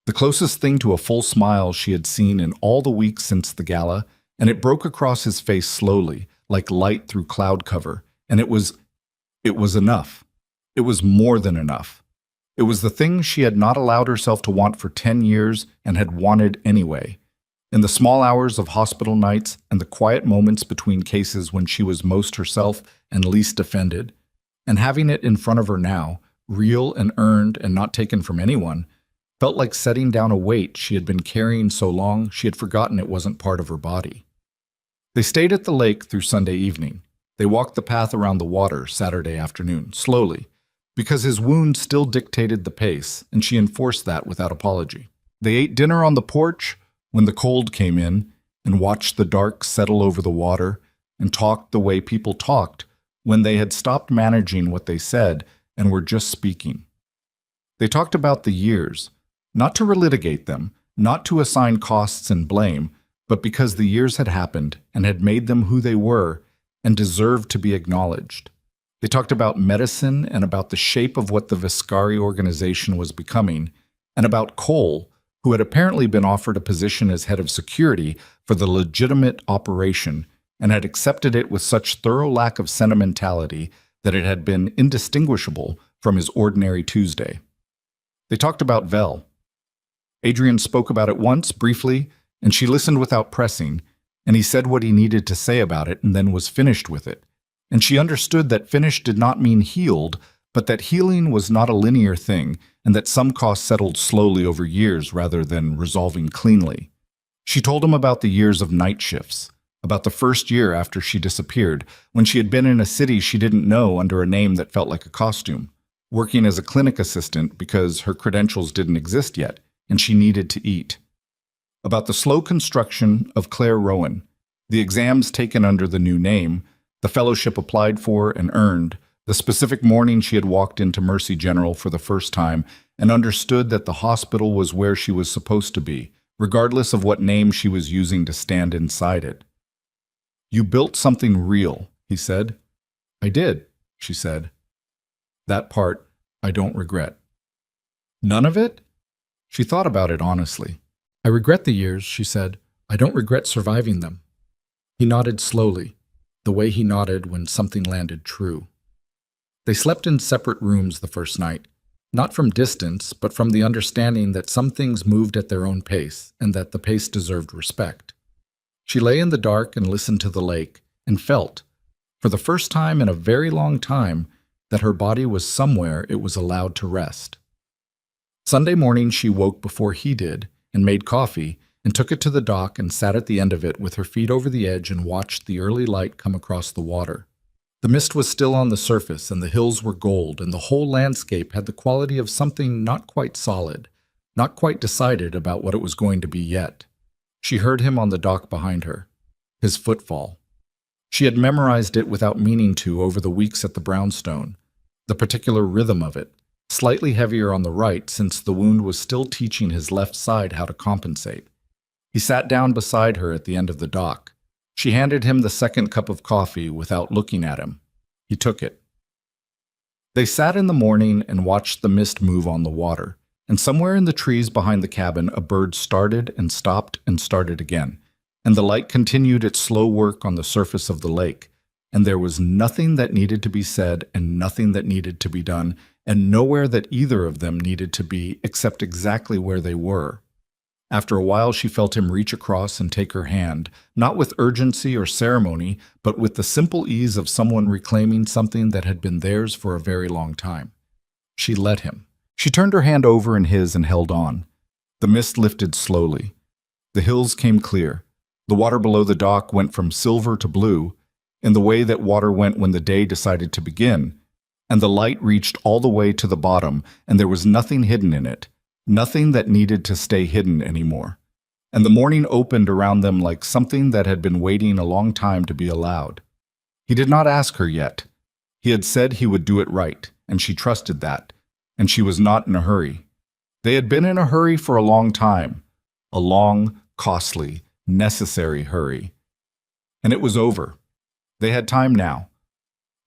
The closest thing to a full smile she had seen in all the weeks since the gala, and it broke across his face slowly, like light through cloud cover, and it was enough. It was more than enough. It was the thing she had not allowed herself to want for 10 years and had wanted anyway. In the small hours of hospital nights and the quiet moments between cases when she was most herself and least offended, and having it in front of her now, real and earned and not taken from anyone, felt like setting down a weight she had been carrying so long she had forgotten it wasn't part of her body. They stayed at the lake through Sunday evening. They walked the path around the water Saturday afternoon, slowly, because his wound still dictated the pace, and she enforced that without apology. They ate dinner on the porch when the cold came in, and watched the dark settle over the water, and talked the way people talked when they had stopped managing what they said and were just speaking. They talked about the years, not to relitigate them, not to assign costs and blame, but because the years had happened and had made them who they were and deserved to be acknowledged. They talked about medicine and about the shape of what the Viscari organization was becoming, and about Cole, who had apparently been offered a position as head of security for the legitimate operation and had accepted it with such thorough lack of sentimentality that it had been indistinguishable from his ordinary Tuesday. They talked about Vel. Adrian spoke about it once, briefly, and she listened without pressing, and he said what he needed to say about it and then was finished with it. And she understood that finished did not mean healed, but that healing was not a linear thing, and that some costs settled slowly over years rather than resolving cleanly. She told him about the years of night shifts, about the first year after she disappeared, when she had been in a city she didn't know under a name that felt like a costume, working as a clinic assistant because her credentials didn't exist yet, and she needed to eat. About the slow construction of Claire Rowan, the exams taken under the new name, the fellowship applied for and earned, the specific morning she had walked into Mercy General for the first time and understood that the hospital was where she was supposed to be, regardless of what name she was using to stand inside it. You built something real, he said. I did, she said. That part I don't regret. None of it? She thought about it honestly. I regret the years, she said. I don't regret surviving them. He nodded slowly, the way he nodded when something landed true. They slept in separate rooms the first night, not from distance, but from the understanding that some things moved at their own pace and that the pace deserved respect. She lay in the dark and listened to the lake and felt, for the first time in a very long time, that her body was somewhere it was allowed to rest. Sunday morning she woke before he did and made coffee and took it to the dock and sat at the end of it with her feet over the edge and watched the early light come across the water. The mist was still on the surface and the hills were gold and the whole landscape had the quality of something not quite solid, not quite decided about what it was going to be yet. She heard him on the dock behind her, his footfall. She had memorized it without meaning to over the weeks at the brownstone, the particular rhythm of it, slightly heavier on the right since the wound was still teaching his left side how to compensate. He sat down beside her at the end of the dock. She handed him the second cup of coffee without looking at him. He took it. They sat in the morning and watched the mist move on the water, and somewhere in the trees behind the cabin a bird started and started again, and the light continued its slow work on the surface of the lake, and there was nothing that needed to be said and nothing that needed to be done, and nowhere that either of them needed to be except exactly where they were. After a while she felt him reach across and take her hand, not with urgency or ceremony, but with the simple ease of someone reclaiming something that had been theirs for a very long time. She let him. She turned her hand over in his and held on. The mist lifted slowly. The hills came clear. The water below the dock went from silver to blue, in the way that water went when the day decided to begin, and the light reached all the way to the bottom, and there was nothing hidden in it. Nothing that needed to stay hidden anymore. and the morning opened around them like something that had been waiting a long time to be allowed. He did not ask her yet. He had said he would do it right, and she trusted that, and she was not in a hurry. They had been in a hurry for a long time, a long, costly, necessary hurry. And it was over. They had time now.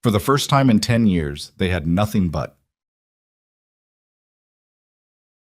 For the first time in 10 years, they had nothing but